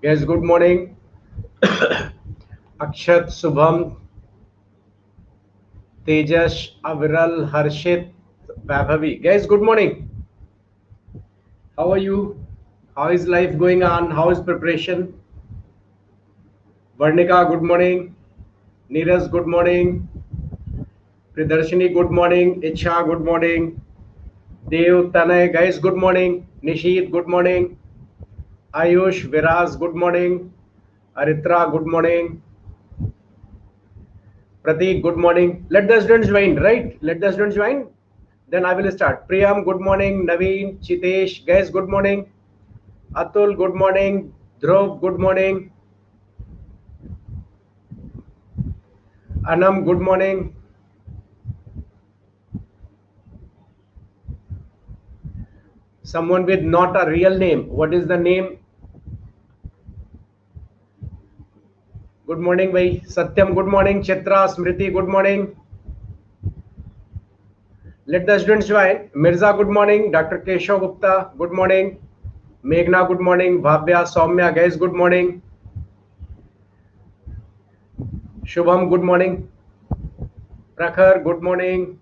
Guys, good morning. Akshat, Subham, Tejas, Aviral, Harshit, Vaibhavi. Guys, good morning. How are you? How is life going on? How is preparation? Varnika, good morning. Neeraj, good morning. Pridarshini, good morning. Icha, good morning. Dev, Tanay, guys, good morning. Nishit, good morning. Ayush, Viraz, good morning. Aritra, good morning. Pratik, good morning. Let the students join, right? Let the students join. Then I will start. Priyam, good morning. Naveen, Chitesh, guys, good morning. Atul, good morning. Dhruv, good morning. Anam, good morning. Someone with not a real name. What is the name? Good morning, bhai. Satyam, good morning. Chitra, Smriti, good morning. Let the students join. Mirza, good morning. Dr. Keshav Gupta, good morning. Meghna, good morning. Bhavya, Soumya, guys, good morning. Shubham, good morning. Prakhar, good morning.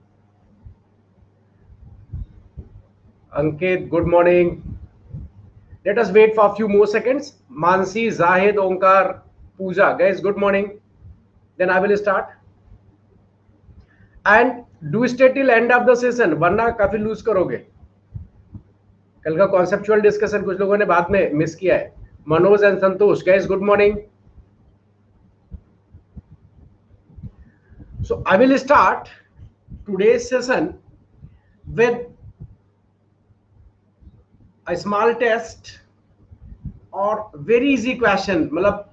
Ankit, good morning. Let us wait for a few more seconds. Mansi, Zahid, Onkar, Pooja, guys, good morning. Then I will start. And do stay till end of the session, वरना काफी loose करोगे. कल का conceptual discussion कुछ लोगों ने बाद में मिस किया है. Manoj and Santosh, guys, good morning. So I will start today's session with a small test और वेरी इजी क्वेश्चन. मतलब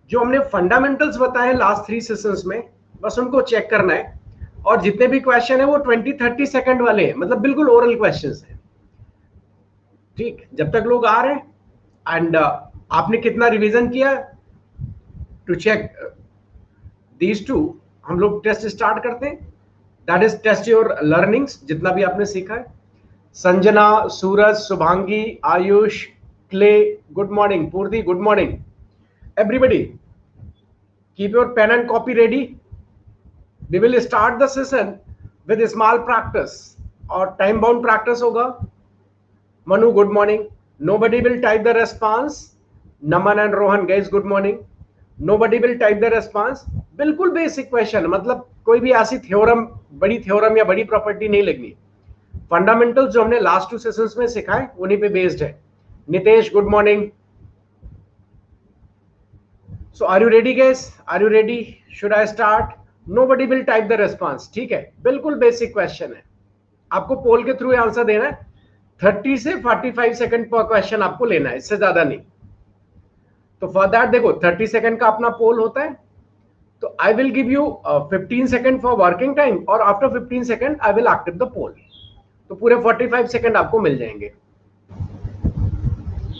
जो हमने फंडामेंटल्स बताए लास्ट 3 सेशंस में, बस उनको चेक करना है. और जितने भी क्वेश्चन है वो 20-30 सेकंड वाले हैं, मतलब बिल्कुल ओरल क्वेश्चंस हैं. ठीक, जब तक लोग आ रहे हैं एंड आपने कितना रिवीजन किया टू चेक दीज टू, हम लोग टेस्ट स्टार्ट करते हैं. That is test your learnings, जितना भी आपने सीखा है. Sanjana, Suraj, Shubhangi, Ayush, Clay, good morning. Purti, good morning. Everybody keep your pen and copy ready. We will start the session with a small practice or time bound practice hoga. Manu, good morning. Nobody will type the response. Naman and Rohan, guys, good morning. Nobody will type the response. बिल्कुल basic question, मतलब कोई भी ऐसी theorem, बड़ी theorem या बड़ी property नहीं लगनी. फंडामेंटल्स जो हमने लास्ट 2 सेशंस में सिखाए उन्हीं पे बेस्ड है. Nitesh, good morning. So are you ready, guys? Are you ready? Should I start? Nobody will type the response. ठीक है, बिल्कुल बेसिक क्वेश्चन है. आपको पोल के थ्रू आंसर देना है. 30 से 45 सेकंड पर क्वेश्चन आपको लेना है, इससे ज्यादा नहीं. तो फॉर दैट देखो 30 सेकंड का अपना पोल होता है. तो I will give you 15 second for working time और after 15 second I will active the poll. तो पूरे 45 सेकंड आपको मिल जाएंगे.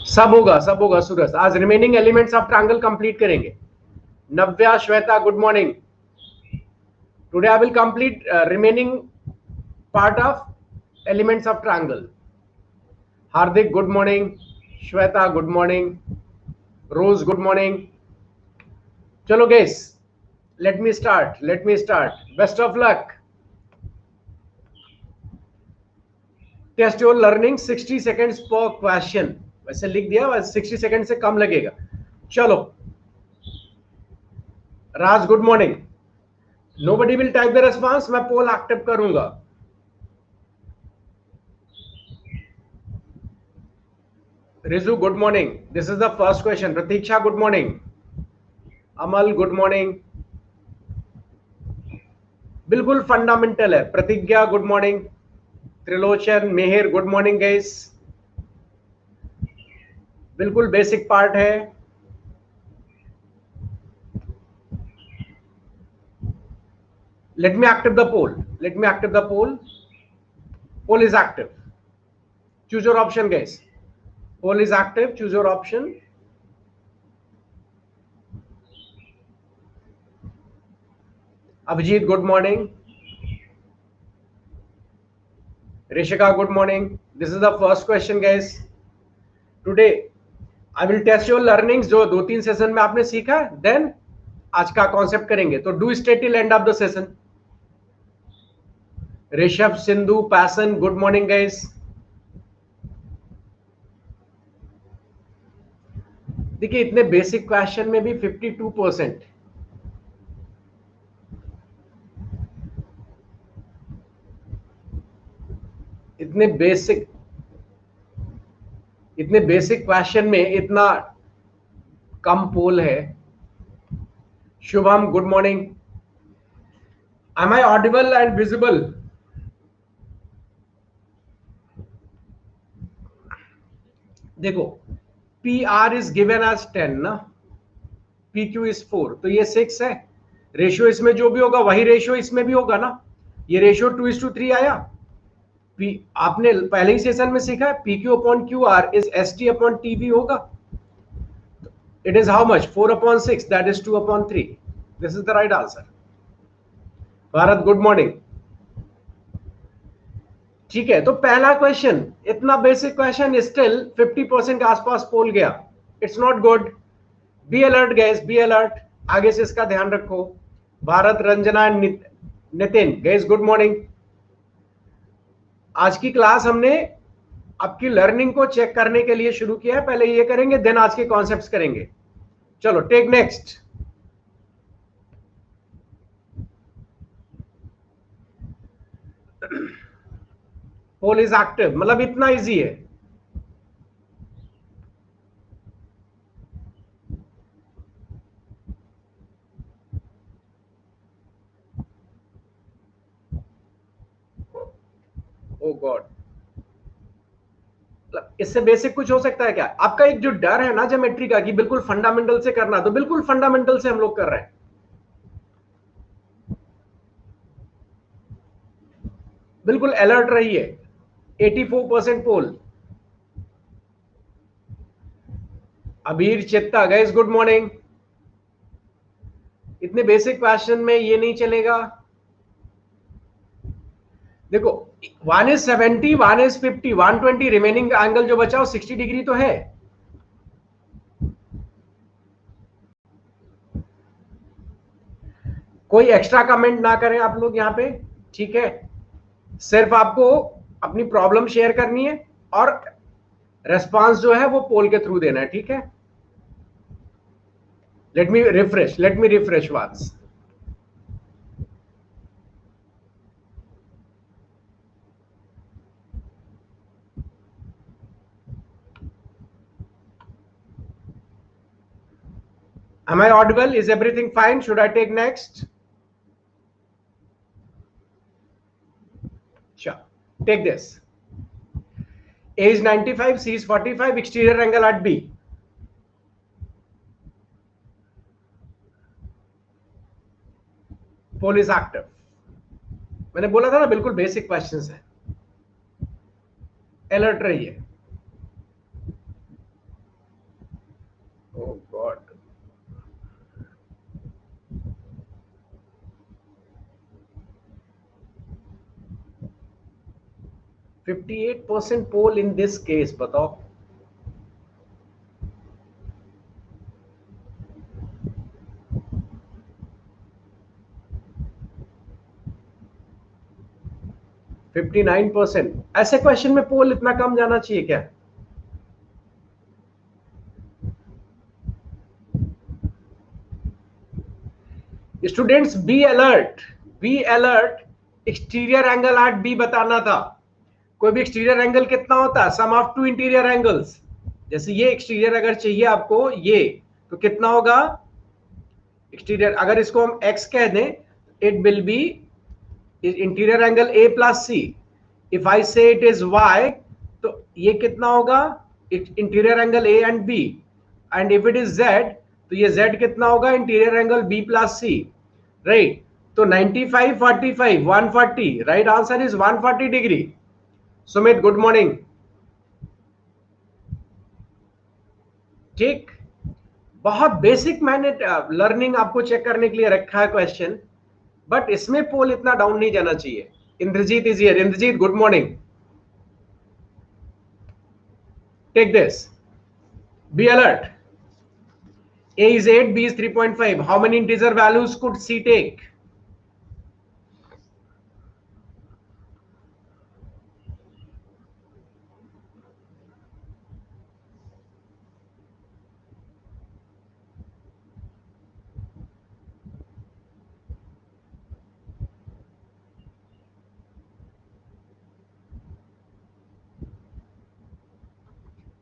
सब होगा सूरज. आज remaining elements of triangle complete करेंगे. Navya, Shweta, good morning. Today I will complete remaining part of elements of triangle. Hardik, good morning. Shweta, good morning. Rose, good morning. चलो guys, let me start. Best of luck. Test your learning. 60 seconds पर question. वैसे लिख दिया, 60 second से कम लगेगा. चलो Raj, good morning. Nobody will type the response. मैं पोल एक्टिव करूंगा. Riju, good morning. This is the first question. Pratiksha, good morning. Amal, good morning. बिल्कुल फंडामेंटल है. प्रतिज्ञा, गुड मॉर्निंग. त्रिलोचन, मेहर, गुड मॉर्निंग गाइस. बिल्कुल बेसिक पार्ट है. Let me active the poll. Poll is active. Choose your option, guys. Poll is active. Choose your option. Abhijit, good morning. Rishika, good morning. This is the first question, guys. Today I will test your learnings जो 2-3 session में आपने सीखा है, then आज का concept करेंगे. तो do stay till end of the session. Rishabh, Sindhu, passion, good morning guys. देखिए इतने बेसिक क्वेश्चन में भी 52%. इतने बेसिक क्वेश्चन में इतना कम पोल है. Shubham, good morning. Am I audible and visible? देखो P R is given as 10 ना, पी क्यू इज 4, तो ये 6 है. रेशियो इसमें जो भी होगा वही रेशियो इसमें भी होगा ना. ये रेशियो 2:3 आया. पी आपने पहले ही सेशन में सीखा है, P Q upon Q R is S T upon T B होगा. It is how much? 4/6, that is 2/3. This is the right answer. Bharat, good morning. ठीक है, तो पहला क्वेश्चन इतना बेसिक क्वेश्चन, स्टिल 50% के आसपास पोल गया. It's not good. Be alert guys, be alert. आगे से इसका ध्यान रखो. Bharat, Ranjana, Nitin guys, good morning. आज की क्लास हमने आपकी लर्निंग को चेक करने के लिए शुरू किया है. पहले ये करेंगे, देन आज के कॉन्सेप्ट्स करेंगे. चलो take next. Poll is active मतलब इतना इजी है. ओ गॉड, इससे बेसिक कुछ हो सकता है क्या? आपका एक जो डर है ना ज्योमेट्री का कि बिल्कुल फंडामेंटल से करना, तो बिल्कुल फंडामेंटल से हम लोग कर रहे हैं. बिल्कुल अलर्ट रहिए. 84% पोल. अबीर, चित्ता गाइस, गुड मॉर्निंग. इतने बेसिक क्वेश्चन में ये नहीं चलेगा. देखो 1 is 70, 1 is 50, 120, रिमेनिंग एंगल जो बचा वो 60 डिग्री तो है. कोई एक्स्ट्रा कमेंट ना करें आप लोग यहाँ पे, ठीक है. सिर्फ आपको अपनी प्रॉब्लम शेयर करनी है और रेस्पॉन्स जो है वो पोल के थ्रू देना है, ठीक है. Let me refresh once. Am I audible? Is everything fine? Should I take next? Sure. Take this. A is 95, C is 45, exterior angle at B. Pole is active. मैंने बोला था ना बिल्कुल बेसिक क्वेश्चंस है. अलर्ट रहिए. Oh God. %58 poll in this case. बताओ. %59. ऐसे question में पोल इतना कम जाना चाहिए क्या? Students be alert, be alert. Exterior angle at B बताना था. कोई भी एक्सटीरियर एंगल कितना होता है? Sum of two interior angles. जैसे ये एक्सटीरियर अगर चाहिए आपको ये, तो कितना होगा एक्सटीरियर? अगर इसको हम x कह दें, it will be interior angle a plus C. If I say it is y, तो ये कितना होगा? Interior angle a and b. And if it is z, तो ये z कितना होगा? Interior angle b plus C. Right. तो 95, 45, 140. Right answer is 140 degree. Sumit, good morning. ठीक, बहुत बेसिक मैंने लर्निंग आपको चेक करने के लिए रखा है क्वेश्चन, बट इसमें पोल इतना डाउन नहीं जाना चाहिए. Indrajit is here. Indrajit, good morning. Take this. Be alert. A is 8, B is 3.5. How many integer values could C take?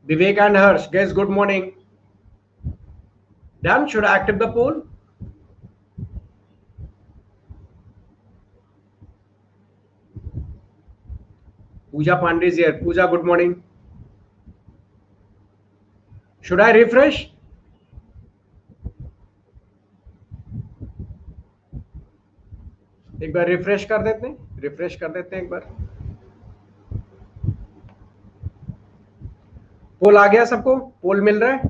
Vivek and Harsh, guys, good morning. Done? Should I active the poll? Pooja Pandey is here. Pooja, good morning. Should I refresh? एक बार refresh कर देते हैं, refresh कर देते हैं एक बार. पोल आ गया सबको? पोल मिल रहा है?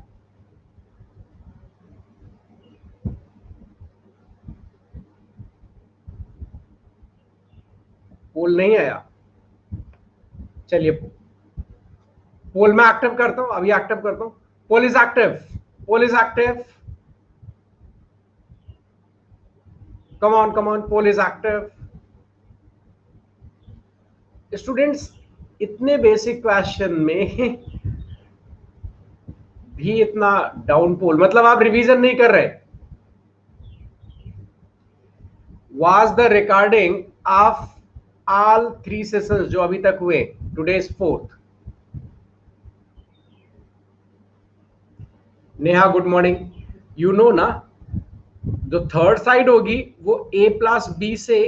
पोल नहीं आया. चलिए पोल में एक्टिव करता हूं, अभी एक्टिव करता हूं. Poll is active. Poll is active. Come on, poll is active. Students, इतने बेसिक क्वेश्चन में भी इतना डाउन पोल, मतलब आप रिवीजन नहीं कर रहे. Was the recording of all 3 sessions जो अभी तक हुए, today is 4th. Neha good morning. You know ना, जो थर्ड साइड होगी वो A प्लस बी से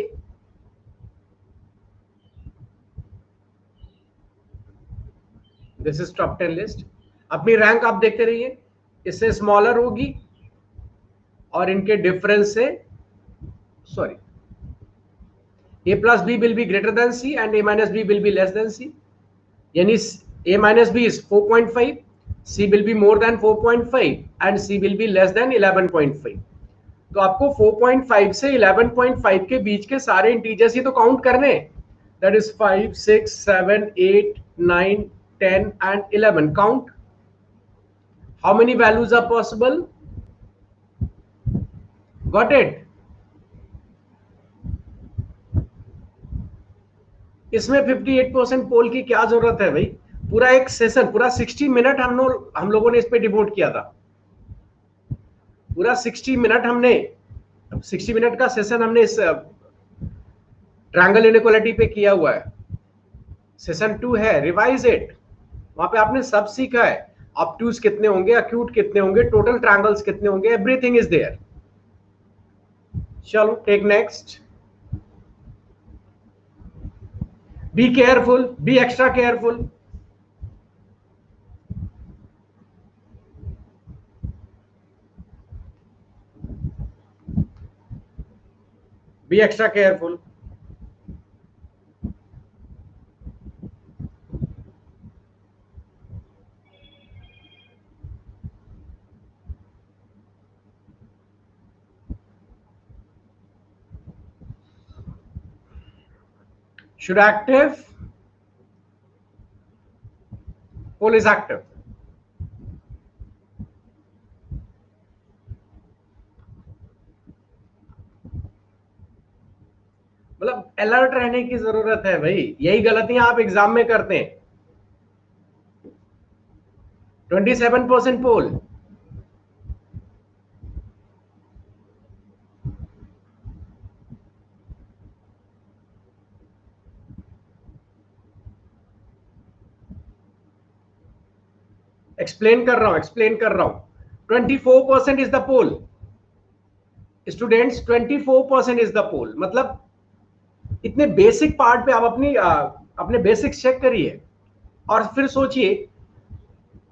दिस इज टॉप 10 लिस्ट. अपनी रैंक आप देखते रहिए, इससे स्मॉलर होगी और इनके डिफरेंस से, sorry, A plus B will be greater than C and A minus B will be less than C. यानी A minus B is 4.5, C will be more than 4.5 and C will be less than 11.5. तो आपको 4.5 से 11.5 के बीच के सारे integers ही तो count करने. That is 5, 6, 7, 8, 9, 10 and 11. Count. How many values are possible? Got it? इसमें 58% पोल की क्या जरूरत है भाई? पूरा एक सेशन, पूरा 60 मिनट हम लोगों ने इस पे डिवोट किया था. पूरा 60 मिनट हमने, 60 मिनट का सेशन हमने इस ट्रायंगल इनइक्वालिटी पे किया हुआ है. सेशन 2 है, रिवाइज इट. वहां पे आपने सब सीखा है. ऑब्ट्यूज कितने होंगे, एक्यूट कितने होंगे, टोटल ट्रायंगल्स कितने होंगे, एवरीथिंग इज देयर. चलो take next. Be careful, be extra careful. Be extra careful. Should active? Poll is active. मतलब अलर्ट रहने की जरूरत है भाई. यही गलतियां आप एग्जाम में करते हैं. 27% पोल. एक्सप्लेन कर रहा हूं. 24% is the poll. Students, 24% is the poll. मतलब इतने बेसिक पार्ट पे आप अपने बेसिक्स चेक करिए और फिर सोचिए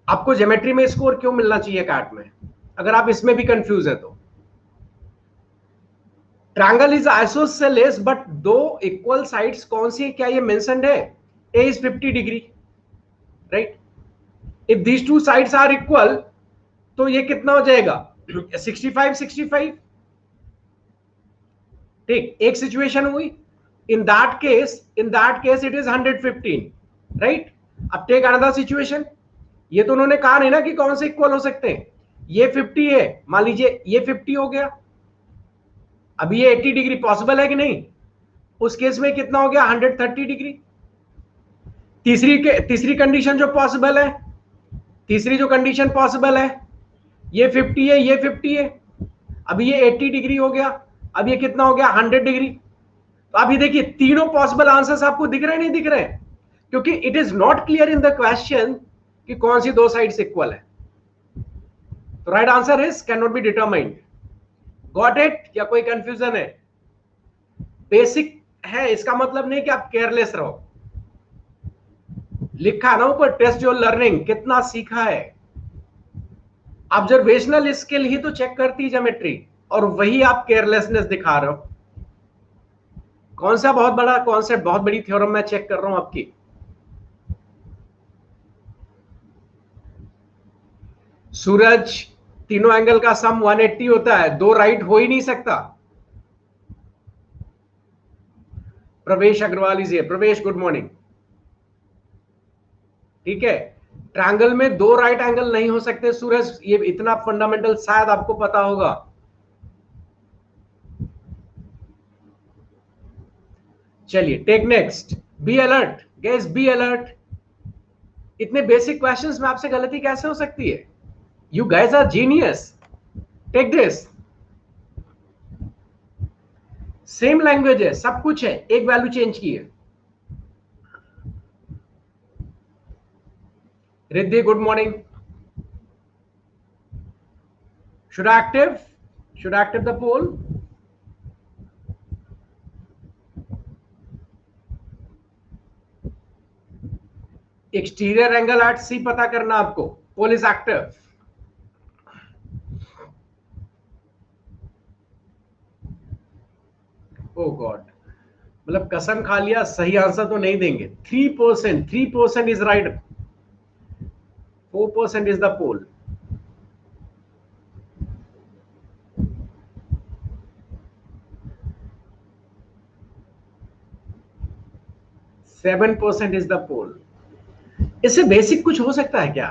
आपको ज्योमेट्री में स्कोर क्यों मिलना चाहिए कैट में, अगर आप इसमें भी कंफ्यूज है तो. ट्रायंगल इज आइसोसेलेस बट दो इक्वल साइड्स कौन सी है, क्या ये मेंशन्ड है? A is 50 degree, right? If these two sides are equal तो ये कितना हो जाएगा? 65 65. ठीक, एक सिचुएशन हुई. in that case it is 115, right? अब take another situation. ये तो उन्होंने कहा नहीं ना कि कौन से इक्वल हो सकते हैं। ये 50 है, मान लीजिए ये 50 हो गया, अभी ये 80 डिग्री पॉसिबल है कि नहीं? उस केस में कितना हो गया? 130 डिग्री। तीसरी कंडीशन जो पॉसिबल है, तीसरी जो कंडीशन पॉसिबल है, ये 50 है, ये 50 है, अभी ये 80 डिग्री हो गया, अब ये कितना हो गया? 100 डिग्री। तो अभी देखिए तीनों पॉसिबल आंसर्स आपको दिख रहे हैं, नहीं दिख रहे हैं? क्योंकि it is not clear in the question कि कौन सी दो साइड्स इक्वल है। तो right answer is can not be determined. Got it? या कोई कंफ्यूजन है? बेसिक है, इसका मतलब नहीं कि आप केयरलेस रहो। लिखा ना ऊपर, टेस्ट योर लर्निंग, कितना सीखा है। ऑब्जर्वेशनल स्किल ही तो चेक करती है ज्योमेट्री, और वही आप केयरलेसनेस दिखा रहे हो। कौन सा बहुत बड़ा कॉन्सेप्ट, बहुत बड़ी थ्योरम मैं चेक कर रहा हूं आपकी। सूरज, तीनों एंगल का सम 180 होता है, दो राइट हो ही नहीं सकता। प्रवेश अग्रवाल इज हियर। प्रवेश गुड मॉर्निंग। ठीक है, ट्रायंगल में दो राइट एंगल नहीं हो सकते सूरज, ये इतना फंडामेंटल शायद आपको पता होगा। चलिए take next. Be alert guys, be alert. इतने बेसिक क्वेश्चंस में आपसे गलती कैसे हो सकती है? You guys are genius. Take this. Same language है, सब कुछ है, एक वैल्यू चेंज की है। Riddhi good morning. Should I active? Should I active the poll? Exterior angle at C पता करना आपको। Poll is active. Oh God, मतलब कसम खा लिया, सही आंसर तो नहीं देंगे। 3%, 3% is right, 4% is the poll. Seven percent is the poll. इससे बेसिक कुछ हो सकता है क्या?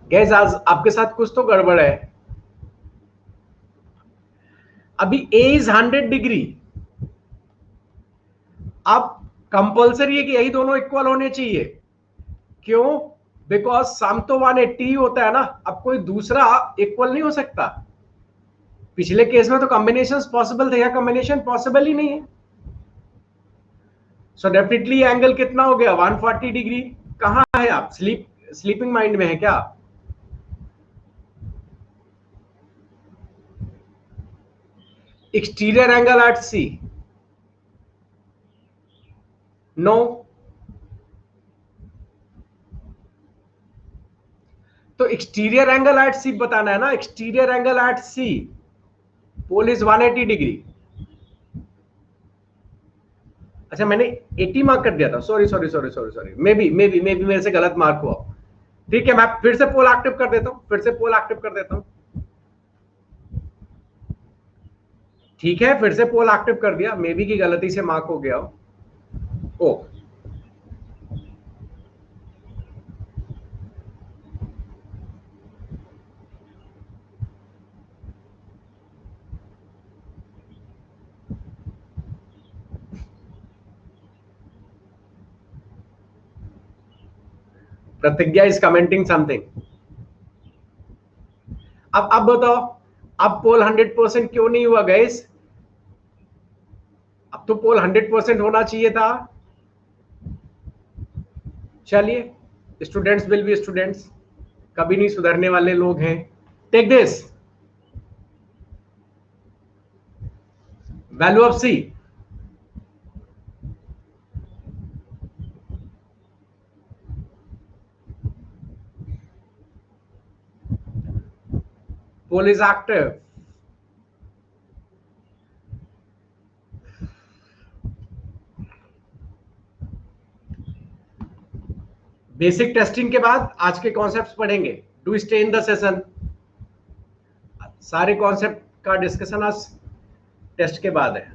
गैस आज आपके साथ कुछ तो गड़बड़ है। अभी ए इज 100 डिग्री, अब कंपल्सरी है कि यही दोनों इक्वल होने चाहिए। क्यों? बिकॉज सम तो 180 होता है ना, अब कोई दूसरा इक्वल नहीं हो सकता। पिछले केस में तो कॉम्बिनेशन पॉसिबल थे, या कॉम्बिनेशन पॉसिबल ही नहीं है। सो डेफिनेटली एंगल कितना हो गया? 140 डिग्री। कहां है आप? स्लीपिंग माइंड में है क्या? Exterior angle at C, no. तो एक्सटीरियर एंगल एट सी बताना है ना। Exterior angle at C, poll is 180 degree. अच्छा मैंने 80 मार्क कर दिया था, sorry sorry sorry sorry sorry, maybe मेरे से गलत मार्क हुआ। ठीक है, मैं फिर से पोल एक्टिव कर देता हूं, फिर से पोल एक्टिव कर देता हूं। ठीक है, फिर से पोल एक्टिव कर दिया, मे बी की गलती से मार्क हो गया हो। ओ, प्रतिज्ञा इज कमेंटिंग समथिंग। अब बताओ, अब पोल 100% क्यों नहीं हुआ गाइस? अब तो पोल 100% होना चाहिए था। चलिए, स्टूडेंट्स विल बी स्टूडेंट्स, कभी नहीं सुधरने वाले लोग हैं। Take this, value of C, poll is active. Basic testing के बाद आज के कॉन्सेप्ट्स पढ़ेंगे। Do stay in the session. सारे कॉन्सेप्ट का डिस्कशन आज टेस्ट के बाद है।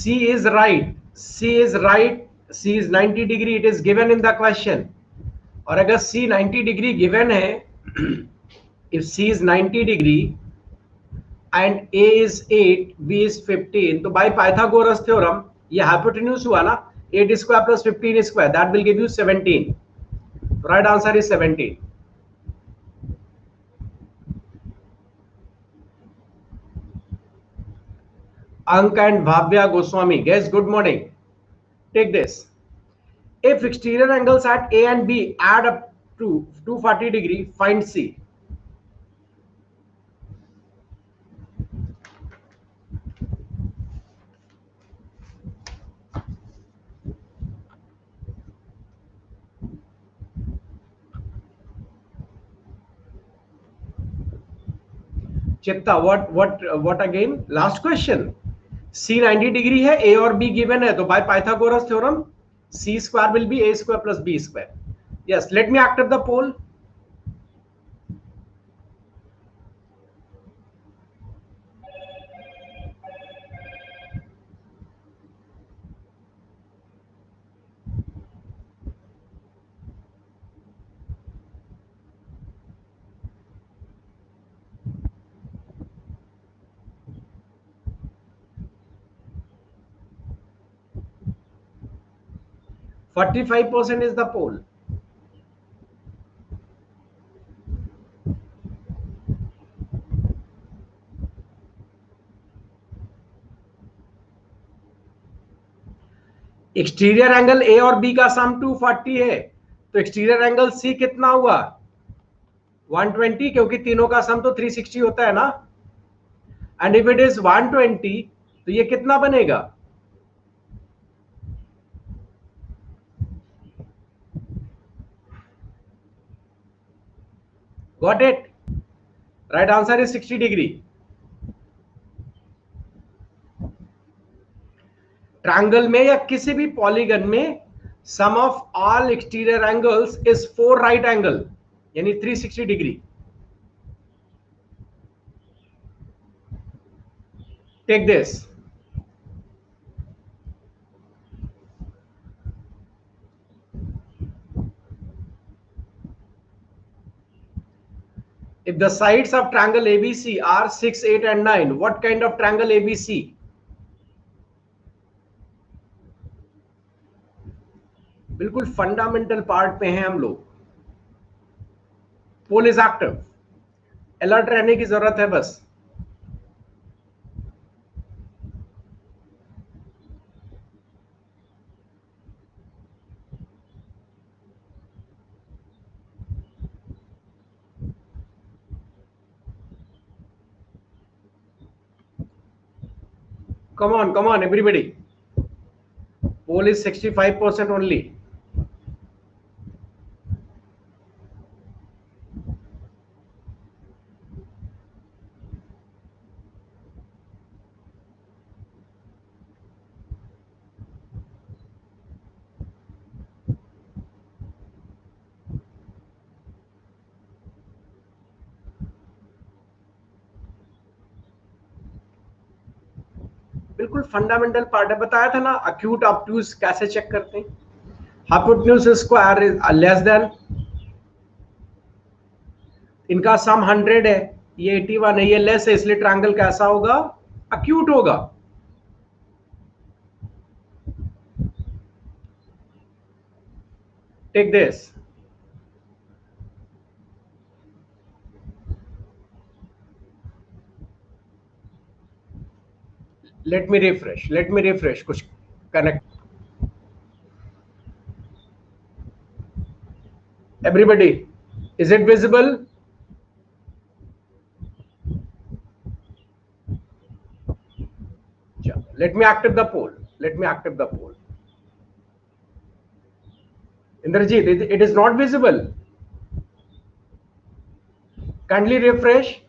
C is right. C is right. C is 90 degree. It is given in the question. और अगर C 90 degree given है, if C is 90 degree and A is 8, B is 15, तो by Pythagoras theorem ये hypotenuse हुआ ना, 8 square plus 15 square, that will give you 17. Right answer is 17. Ank and Bhavya Goswami, guys, good morning. Take this. If exterior angles at A and B add up to 240 degree, find C. चित्ता, what again? Last question. C 90 degree है, A और B given है, तो by Pythagoras theorem C square will be A square plus B square. Yes, let me active the poll. %45% is the poll. Exterior angle A और B का सम 240 है, तो exterior angle C कितना हुआ? 120, क्योंकि तीनों का सम तो 360 होता है ना. एंड इफ इट इज 120, तो ये कितना बनेगा? Got it? Right answer is 60 degree. Triangle में या किसी भी पॉलीगन में sum of all exterior angles is 4 right angle, यानी 360 degree. Take this. If the sides of triangle ABC are 6, 8 and 9, what kind of triangle ABC? बिल्कुल fundamental part पे हैं हम लोग. पोल इज एक्टिव. अलर्ट रहने की जरूरत है बस. Come on, everybody. Poll is 65% only. बिल्कुल फंडामेंटल पार्ट है. बताया था ना अक्यूट ऑब्ट्यूज कैसे चेक करते हैं. Hypotenuse square is less than, इनका सम 100 है, ये 81 है, ये लेस है, इसलिए ट्रायंगल कैसा होगा? अक्यूट होगा. Take this. let me refresh. कुछ connect. everybody, is it visible? Let me active the poll. Indrajit, it is not visible. Kindly refresh.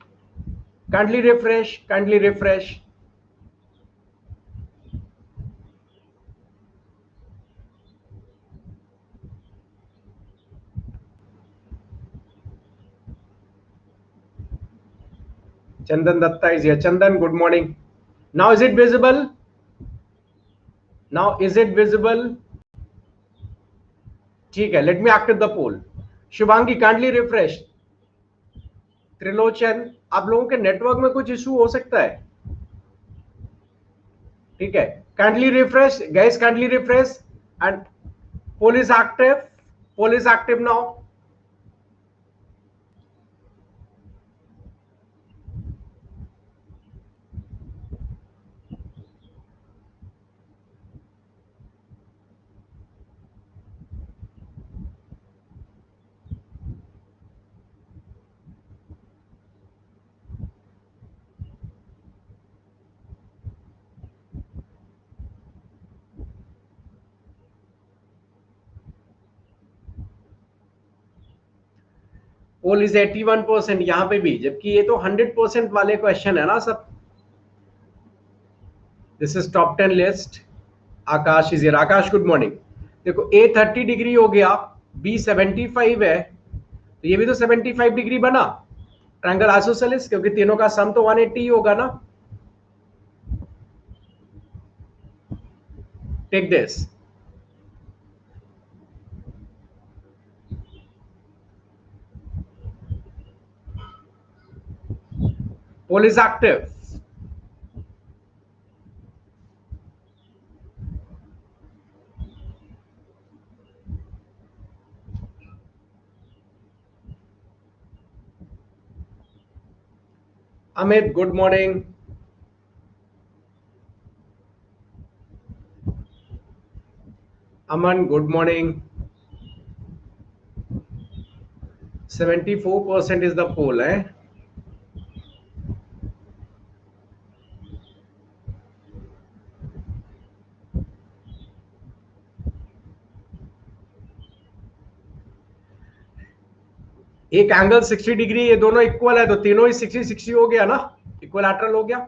Chandan Datta is here. Chandan, good morning. Now is it visible? Now is it visible? ठीक है, let me active the poll. Shubhangi kindly refresh. Trilochan, आप लोगों के network में कुछ issue हो सकता है, ठीक है. Kindly refresh, guys, kindly refresh. And poll is active. Poll is active now. Poll is 81% यहाँ पे भी, जबकि ये तो 100% वाले क्वेश्चन है ना सब. This is top 10 list. Akash is here. Akash good morning. देखो ए 30 डिग्री हो गया, बी 75 है, तो ये भी तो 75 डिग्री बना ट्रायंगल आइसोसेलेस, क्योंकि तीनों का सम तो 180 होगा ना. Take this. Poll is active. Amit, good morning. Aman, good morning. 74% is the poll, eh? एक एंगल 60 डिग्री, ये दोनों इक्वल है, तो तीनों ही 60-60 हो गया ना, इक्वलैटरल हो गया.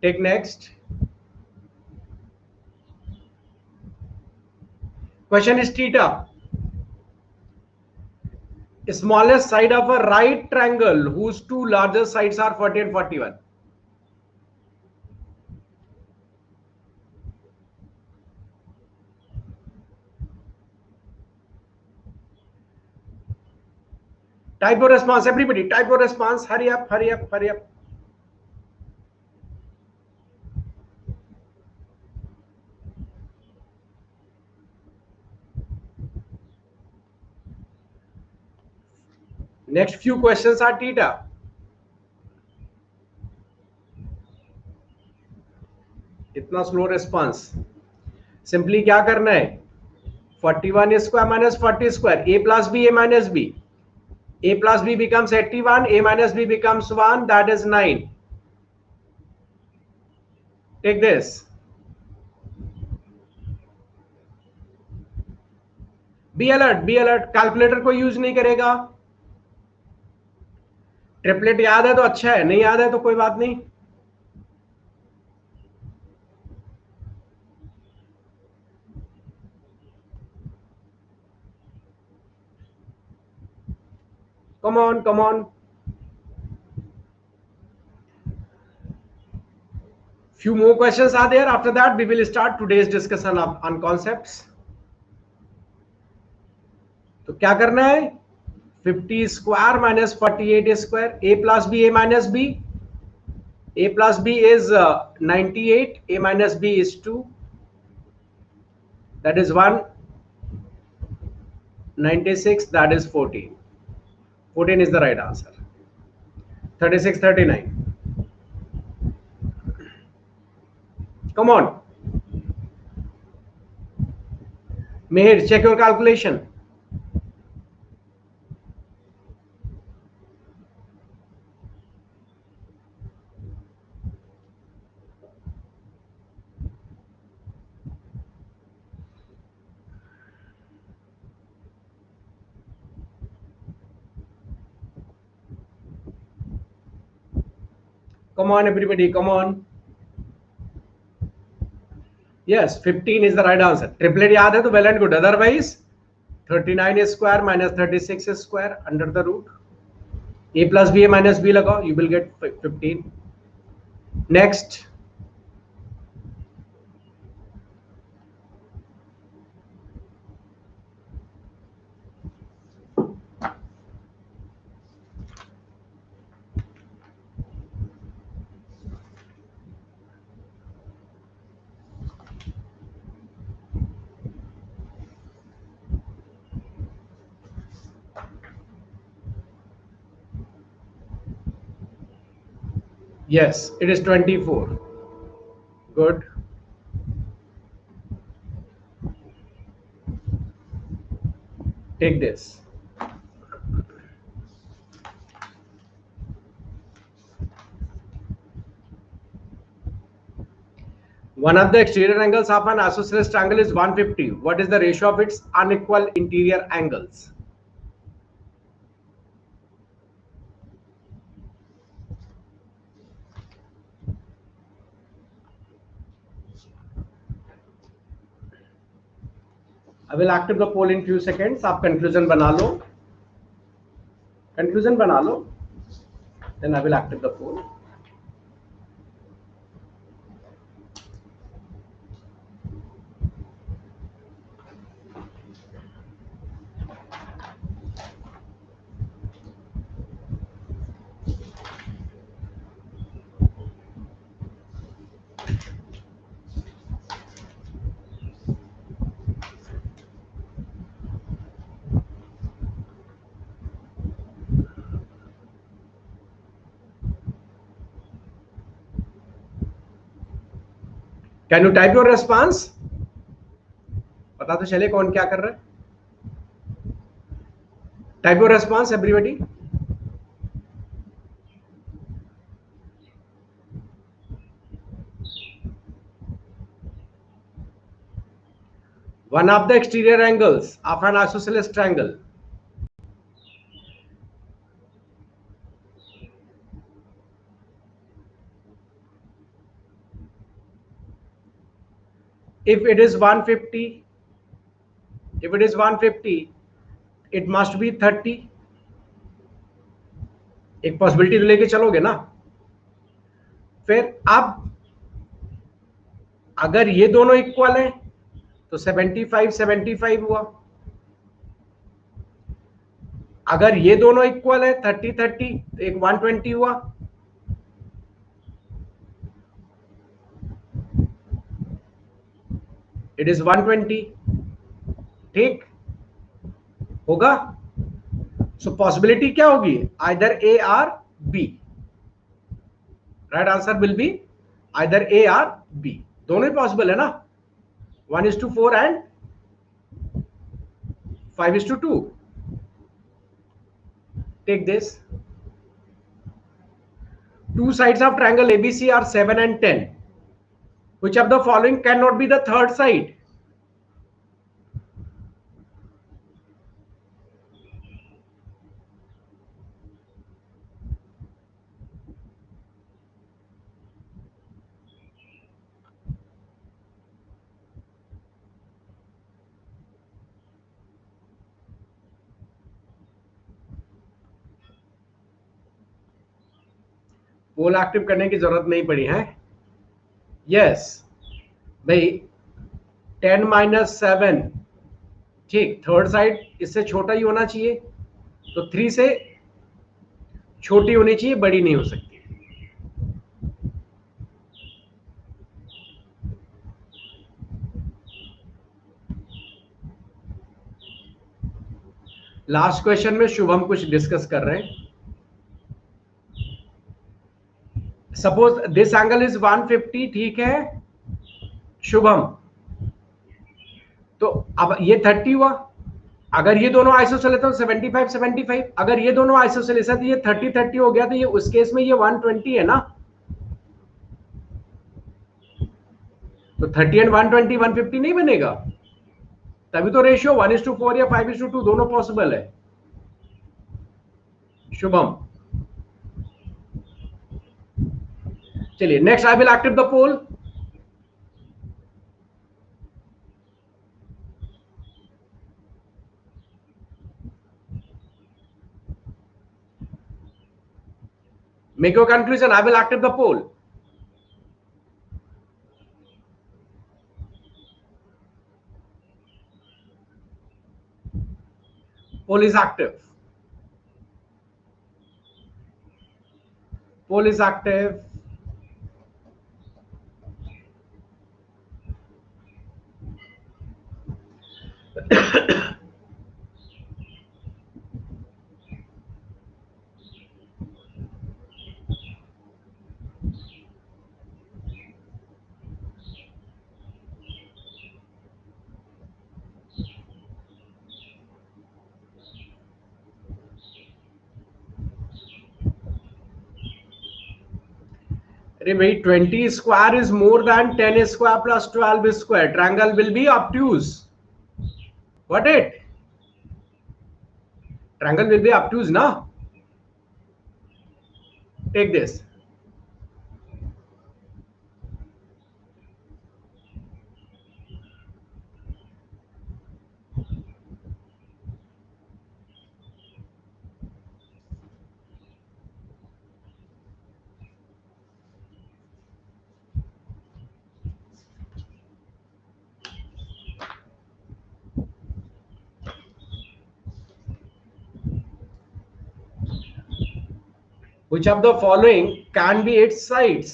Take next. Question is theta. Smallest side of a right triangle whose two largest sides are 40 and 41. Type your response, everybody. Type your response. Hurry up, hurry up, hurry up. Next few questions are theta. इतना slow response. Simply क्या करना है, 41 square minus 40 square, a plus b, a minus b. A plus b becomes 81, a minus b becomes 1, that is 9. Take this. Be alert, be alert. Calculator को use नहीं करेगा. Triplet याद है तो अच्छा है, नहीं याद है तो कोई बात नहीं. Come on, come on. Few more questions are there. After that, we will start today's discussion on concepts. तो क्या करना है, 50 square minus 48 square, a plus b, a minus b. A plus b is 98, a minus b is 2. That is 1. 96, that is 14. 14 is the right answer. 36, 39. Come on. Mehir, check your calculation. Come on, everybody, come on. Yes, 15 is the right answer. Triplet याद है तो well and good. Otherwise, 39 square minus 36 square under the root. A plus b, a minus b लगाओ, you will get 15. Next. Yes, it is 24. Good. Take this. One of the exterior angles of an isosceles triangle is 150. What is the ratio of its unequal interior angles? I will active the poll in few seconds. आप conclusion बना लो. Conclusion बना लो. Then I will active the poll. Can you type your response? पता तो चले कौन क्या कर रहा है. Type your response, everybody. One of the exterior angles of an isosceles triangle. If it is 150, it must be 30. एक पॉसिबिलिटी तो लेके चलोगे ना. फिर अब अगर ये दोनों इक्वल है तो 75 हुआ. अगर ये दोनों इक्वल है 30 30 तो एक 120 हुआ. It is 120. ठीक होगा. सो पॉसिबिलिटी क्या होगी? Either A or B. Right answer will be either A or B. दोनों ही पॉसिबल है ना. 1:4 and 5:2. Take this. Two sides of triangle ABC are 7 and 10. Which of the following cannot be the third side? Poll active करने की जरूरत नहीं पड़ी है. यस भाई 10-7. ठीक. थर्ड साइड इससे छोटा ही होना चाहिए. तो 3 से छोटी होनी चाहिए, बड़ी नहीं हो सकती. लास्ट क्वेश्चन में शुभम कुछ डिस्कस कर रहे हैं. Suppose this angle is 150. ठीक है शुभम. तो अब ये 30 हुआ. अगर ये दोनों आइसोसेलेस है तो 75 अगर ये दोनों आइसोसेलेस है तो ये 30 हो गया. तो ये उस केस में ये 120 है ना. तो 30 एंड 120 150 नहीं बनेगा. तभी तो रेशियो 1:4 या 5:2 दोनों पॉसिबल है. शुभम चलिए next. I will active the poll. Make your conclusion. I will active the poll. Poll is active. Poll is active. अरे भाई 20 square is more than 10 square plus 12 square. Triangle will be obtuse. What it? Triangle will be obtuse, na? Take this. Which of the following can be its sides?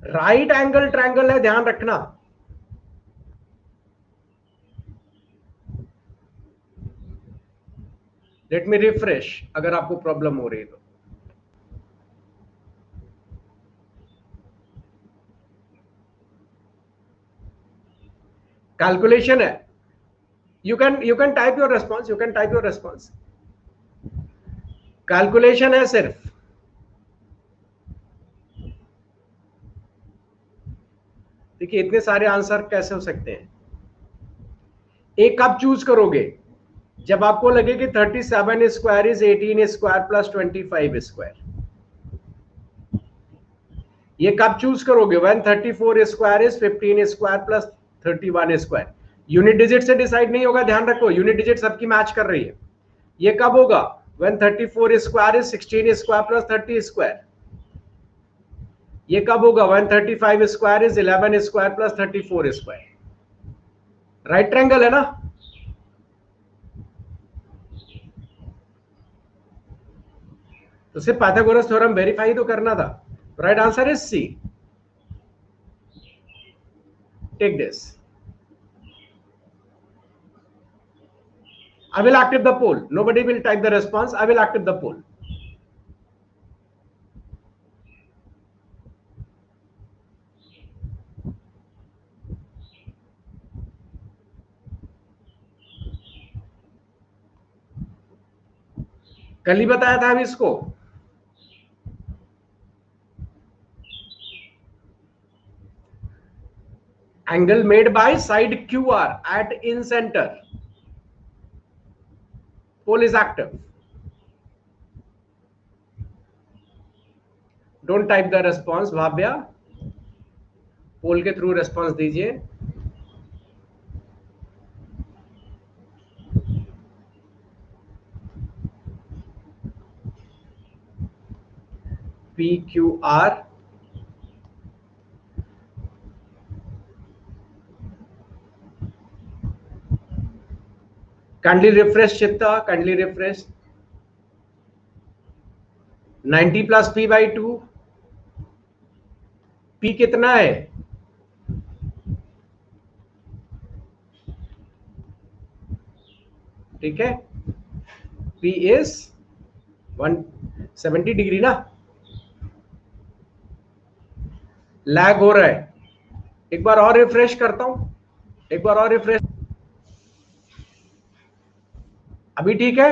Right angle triangle है, ध्यान रखना. Late me refresh अगर आपको problem हो रही है तो. Calculation है. You can type your response. You can type your response. Calculation है सिर्फ. देखिए इतने सारे आंसर कैसे हो सकते हैं. एक कब चूज करोगे? जब आपको लगे कि 37 square is 18 square plus 25 square. ये कब चूज करोगे? When 34 square is 15 square plus 31 square. Unit digit से डिसाइड नहीं होगा, ध्यान रखो. यूनिट डिजिट सबकी मैच कर रही है. ये कब होगा? When 34 square is 16 square plus 30 square. ये कब होगा? When 35 square is 11 square plus 34 square. Right triangle है ना? तो सिर्फ पाइथागोरस थ्योरम वेरीफाई तो करना था. Right answer is C. Take this. I will active the poll. Nobody will type the response. I will active the poll. कल ही बताया था अभी इसको. Angle made by side QR at in center. Poll is active. Don't type the response, Bhavya. पोल के through response दीजिए. PQR. kindly refresh चित्ता. kindly refresh. 90 plus P by 2. P कितना है? ठीक है. P is 170 डिग्री ना. लैग हो रहा है. एक बार और रिफ्रेश करता हूं. एक बार और रिफ्रेश. अभी ठीक है.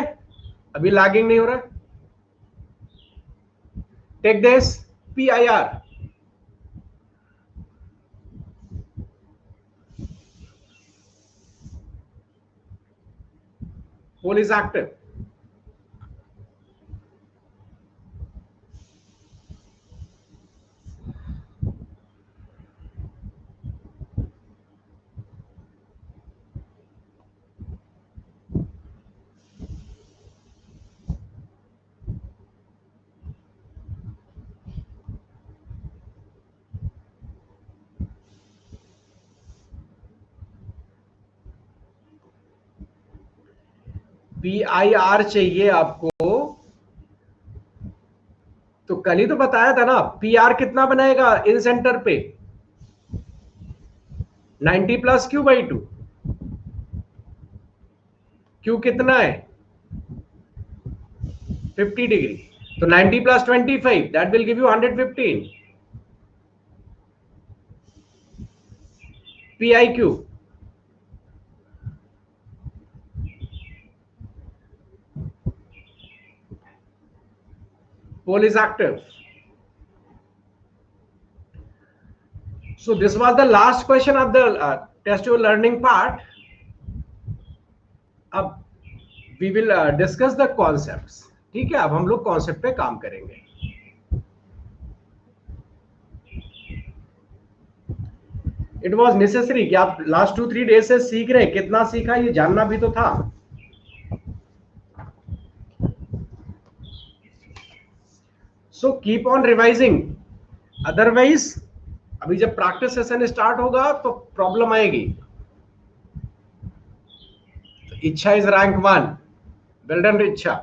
अभी लैगिंग नहीं हो रहा. Take this PIR. Poll is active. PIR चाहिए आपको. तो कल ही तो बताया था ना. PR कितना बनाएगा इन सेंटर पे? 90 प्लस Q by 2. Q कितना है? 50 डिग्री. तो 90 plus 25 that will give you 115. PIQ, pole is active. So this was the last question of the test your learning part. अब we will discuss the concepts. ठीक है, अब हम लोग concept पे काम करेंगे. इट वॉज नेसेसरी कि आप लास्ट 2-3 डेज से सीख रहे, कितना सीखा ये जानना भी तो था. So keep on revising, otherwise अभी जब प्रैक्टिस सेशन स्टार्ट होगा तो प्रॉब्लम आएगी. इच्छा इज रैंक 1. वेल डन इच्छा.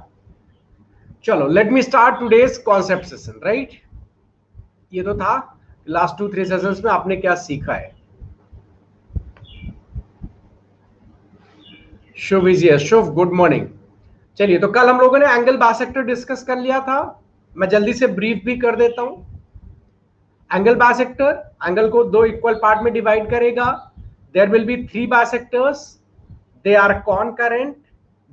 चलो late me start today's concept session. Right, ये तो था लास्ट 2-3 सेशंस में आपने क्या सीखा है. शुभ विजय, शुभ गुड मॉर्निंग. चलिए, तो कल हम लोगों ने एंगल बाइसेक्टर डिस्कस कर लिया था. मैं जल्दी से ब्रीफ भी कर देता हूं. एंगल बाइसेक्टर एंगल को 2 इक्वल पार्ट में डिवाइड करेगा. There will be 3 bisectors. They are concurrent.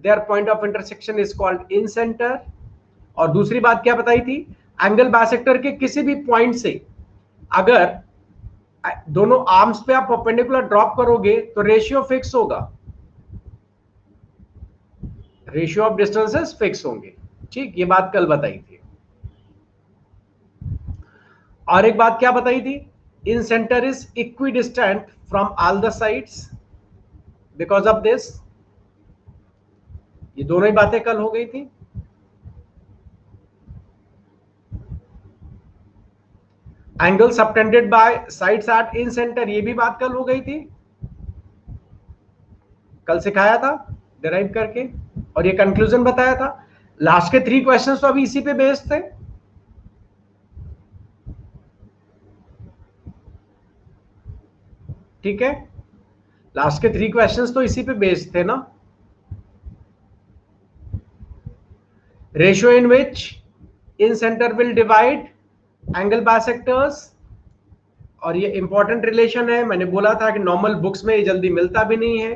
Their point of intersection is called incentre. और दूसरी बात क्या बताई थी, एंगल बाइसेक्टर के किसी भी पॉइंट से अगर दोनों आर्म्स पे आप परपेंडिकुलर ड्रॉप करोगे तो रेशियो फिक्स होगा, रेशियो ऑफ डिस्टेंसेस फिक्स होंगे. ठीक, ये बात कल बताई थी. और एक बात क्या बताई थी, incentre is equidistant from all the sides because of this. ये दोनों ही बातें कल हो गई थी. Angle subtended by sides at incentre, ये भी बात कल हो गई थी, कल सिखाया था डिराइव करके. और ये कंक्लूजन बताया था. लास्ट के 3 क्वेश्चंस तो अभी इसी पे बेस्ड थे. ठीक है, लास्ट के 3 क्वेश्चंस तो इसी पे बेस्ड थे ना. Ratio in which in centre will divide angle bisectors. और ये इंपॉर्टेंट रिलेशन है, मैंने बोला था कि नॉर्मल बुक्स में ये जल्दी मिलता भी नहीं है.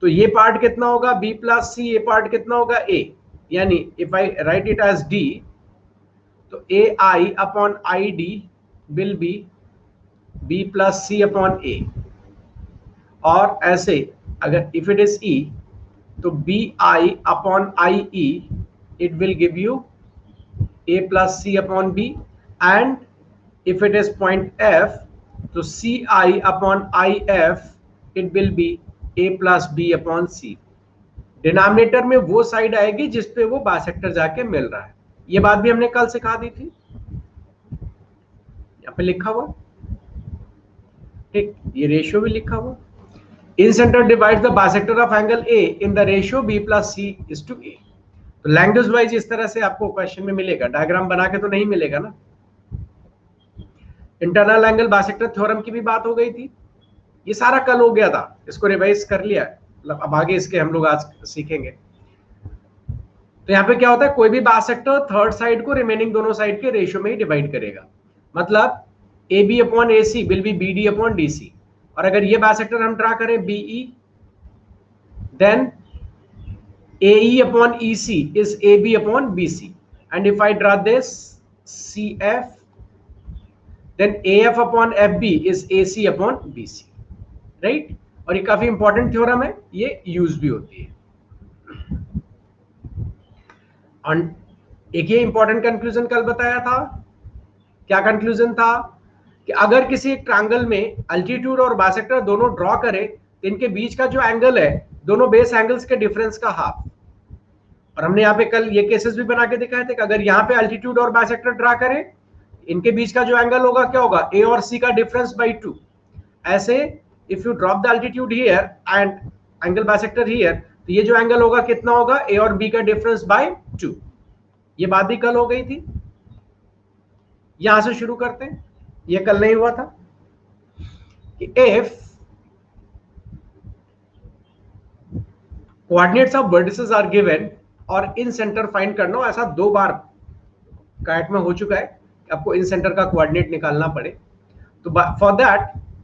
तो ये पार्ट कितना होगा B प्लस C, ये पार्ट कितना होगा A. यानी if I write it as D, तो AI upon ID will be B plus C upon A. और ऐसे अगर इफ इट इज E, तो BI upon IE it will give you A plus C upon B. And if it is point F, तो CI upon IF it will be A plus B upon C. Denominator में वो side आएगी जिसपे वो bisector जाके मिल रहा है. ये बात भी हमने कल सिखा दी थी, यहाँ पे लिखा हुआ. ठीक, ये रेशियो भी लिखा हुआ. Incentre divides the bisector of angle A in the ratio B plus C is to A. तो लैंग्वेज वाइज इस तरह से आपको क्वेश्चन में मिलेगा, डायग्राम बना के तो नहीं मिलेगा ना. इंटरनल एंगल बाइसेक्टर थ्योरम की भी बात हो गई थी. ये सारा कल हो गया था, इसको रिवाइज कर लिया. मतलब अब आगे इसके हम लोग आज सीखेंगे. तो यहाँ पे क्या होता है, कोई भी बाइसेक्टर थर्ड साइड को रिमेनिंग दोनों साइड के रेशियो में ही डिवाइड करेगा. मतलब AB upon AC will be BD upon DC. और अगर ये बाइसेक्टर हम ड्रा करें BE, then AE upon EC is AB upon BC. And if I draw this CF, then AF upon FB is AC upon BC, right? और ये काफी important theorem है, ये यूज भी होती है. और एक ये इंपॉर्टेंट कंक्लूजन कल बताया था. क्या कंक्लूजन था कि अगर किसी एक ट्रायंगल में अल्टीट्यूड और बाइसेक्टर दोनों ड्रॉ करें तो इनके बीच का जो एंगल है दोनों बेस एंगल्स के डिफरेंस का हाफ. और हमने यहाँ पे कल ये केसेस भी बना के दिखाए थे कि अगर यहाँ पे अल्टीट्यूड और बाइसेक्टर ड्रॉ करें, इनके बीच का जो एंगल होगा क्या होगा, A और C का डिफरेंस बाय 2. ऐसे if you drop the altitude here and angle bisector here, तो ये जो एंगल होगा कितना होगा, A और B का डिफरेंस बाय 2. ये बात भी कल हो गई थी. यहां से शुरू करते हैं, ये कल नहीं हुआ था कि if coordinates of vertices are given और इन सेंटर फाइंड करना हो. ऐसा 2 बार कैट में हो चुका है, आपको इन सेंटर का कोऑर्डिनेट निकालना पड़े. तो for that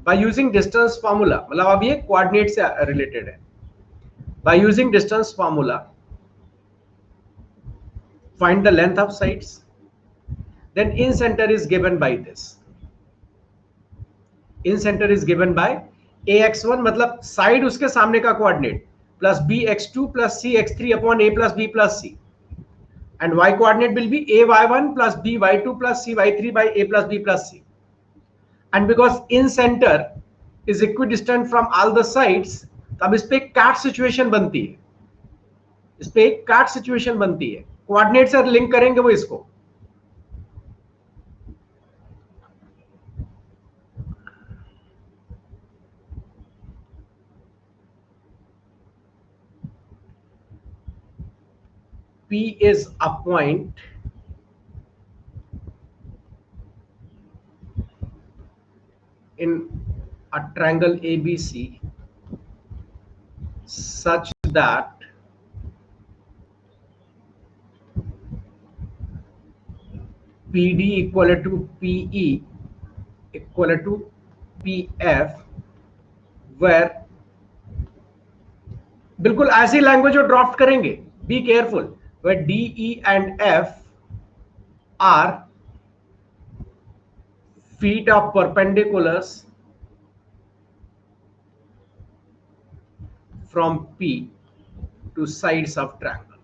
by using distance formula, मतलब अब ये कोऑर्डिनेट से रिलेटेड है। By using distance formula find the length of sides, then incentre is given by this, incentre is given by ax1 मतलब side उसके सामने का coordinate plus bx2 plus cx3 upon a plus b plus c, and y coordinate will be ay1 plus by2 plus cy3 by a plus b plus c, and because in center is equidistant from all the sides, तब इस पे काट situation बनती है, इस पे एक काट सिचुएशन बनती है, कोऑर्डिनेट से लिंक करेंगे वो इसको। P is a point in a triangle ABC such that PD equal to PE equal to PF, where बिल्कुल ऐसी लैंग्वेज जो ड्राफ्ट करेंगे, be careful, where DE and F are feet of perpendiculars from P to sides of triangle.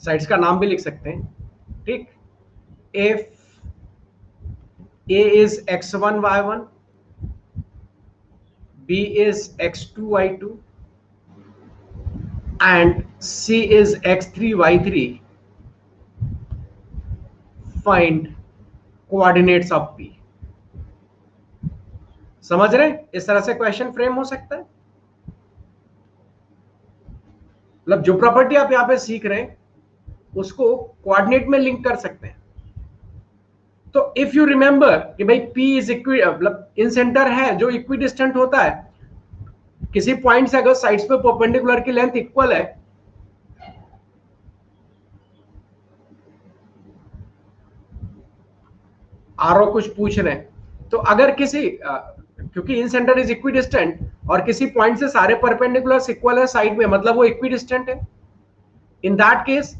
Sides का नाम भी लिख सकते हैं, ठीक। If A is x1 y1, B is x2 y2, and C is x3 y3, find coordinates of P. समझ रहे हैं? इस तरह से क्वेश्चन फ्रेम हो सकता है। मतलब जो प्रॉपर्टी आप यहां पे सीख रहे हैं उसको कोऑर्डिनेट में लिंक कर सकते हैं। तो इफ यू रिमेंबर कि भाई P इज मतलब इन सेंटर है जो इक्विडिस्टेंट होता है, किसी पॉइंट से अगर साइड्स पे परपेंडिकुलर की लेंथ इक्वल है, आरो कुछ पूछ रहे हैं, तो अगर किसी क्योंकि इन सेंटर इज इक्विडिस्टेंट और किसी पॉइंट से सारे परपेंडिकुलर्स इक्वल है साइड में, मतलब वो इक्विडिस्टेंट है। इन दैट केस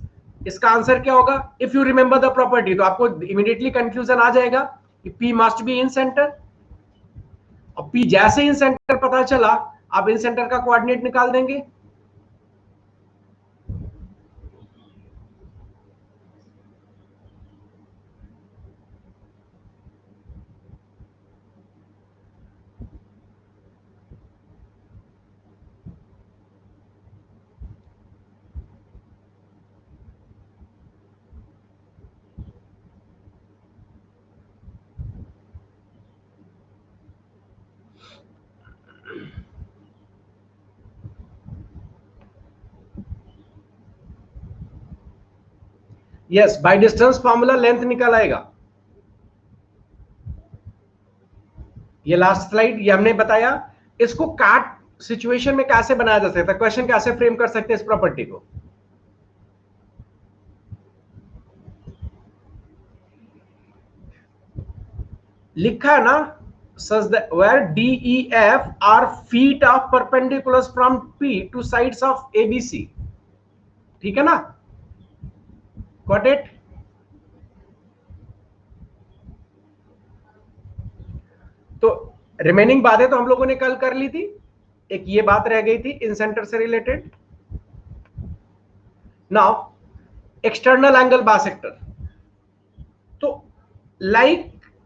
इसका आंसर क्या होगा? If you remember the property, तो आपको इमीडिएटली कंफ्यूजन आ जाएगा कि P must be in centre, और P जैसे इन सेंटर पता चला आप इन सेंटर का कोऑर्डिनेट निकाल देंगे। Yes, by distance formula length निकल आएगा। ये लास्ट स्लाइड ये हमने बताया, इसको काट सिचुएशन में कैसे बनाया जा सकता है, क्वेश्चन कैसे फ्रेम कर सकते हैं इस प्रॉपर्टी को। लिखा है ना, such that where DEF are feet of perpendiculars from P to sides of ABC, ठीक है ना? Got it? तो रिमेनिंग बातें तो हम लोगों ने कल कर ली थी, एक ये बात रह गई थी इन सेंटर से related. Now external angle bisector, तो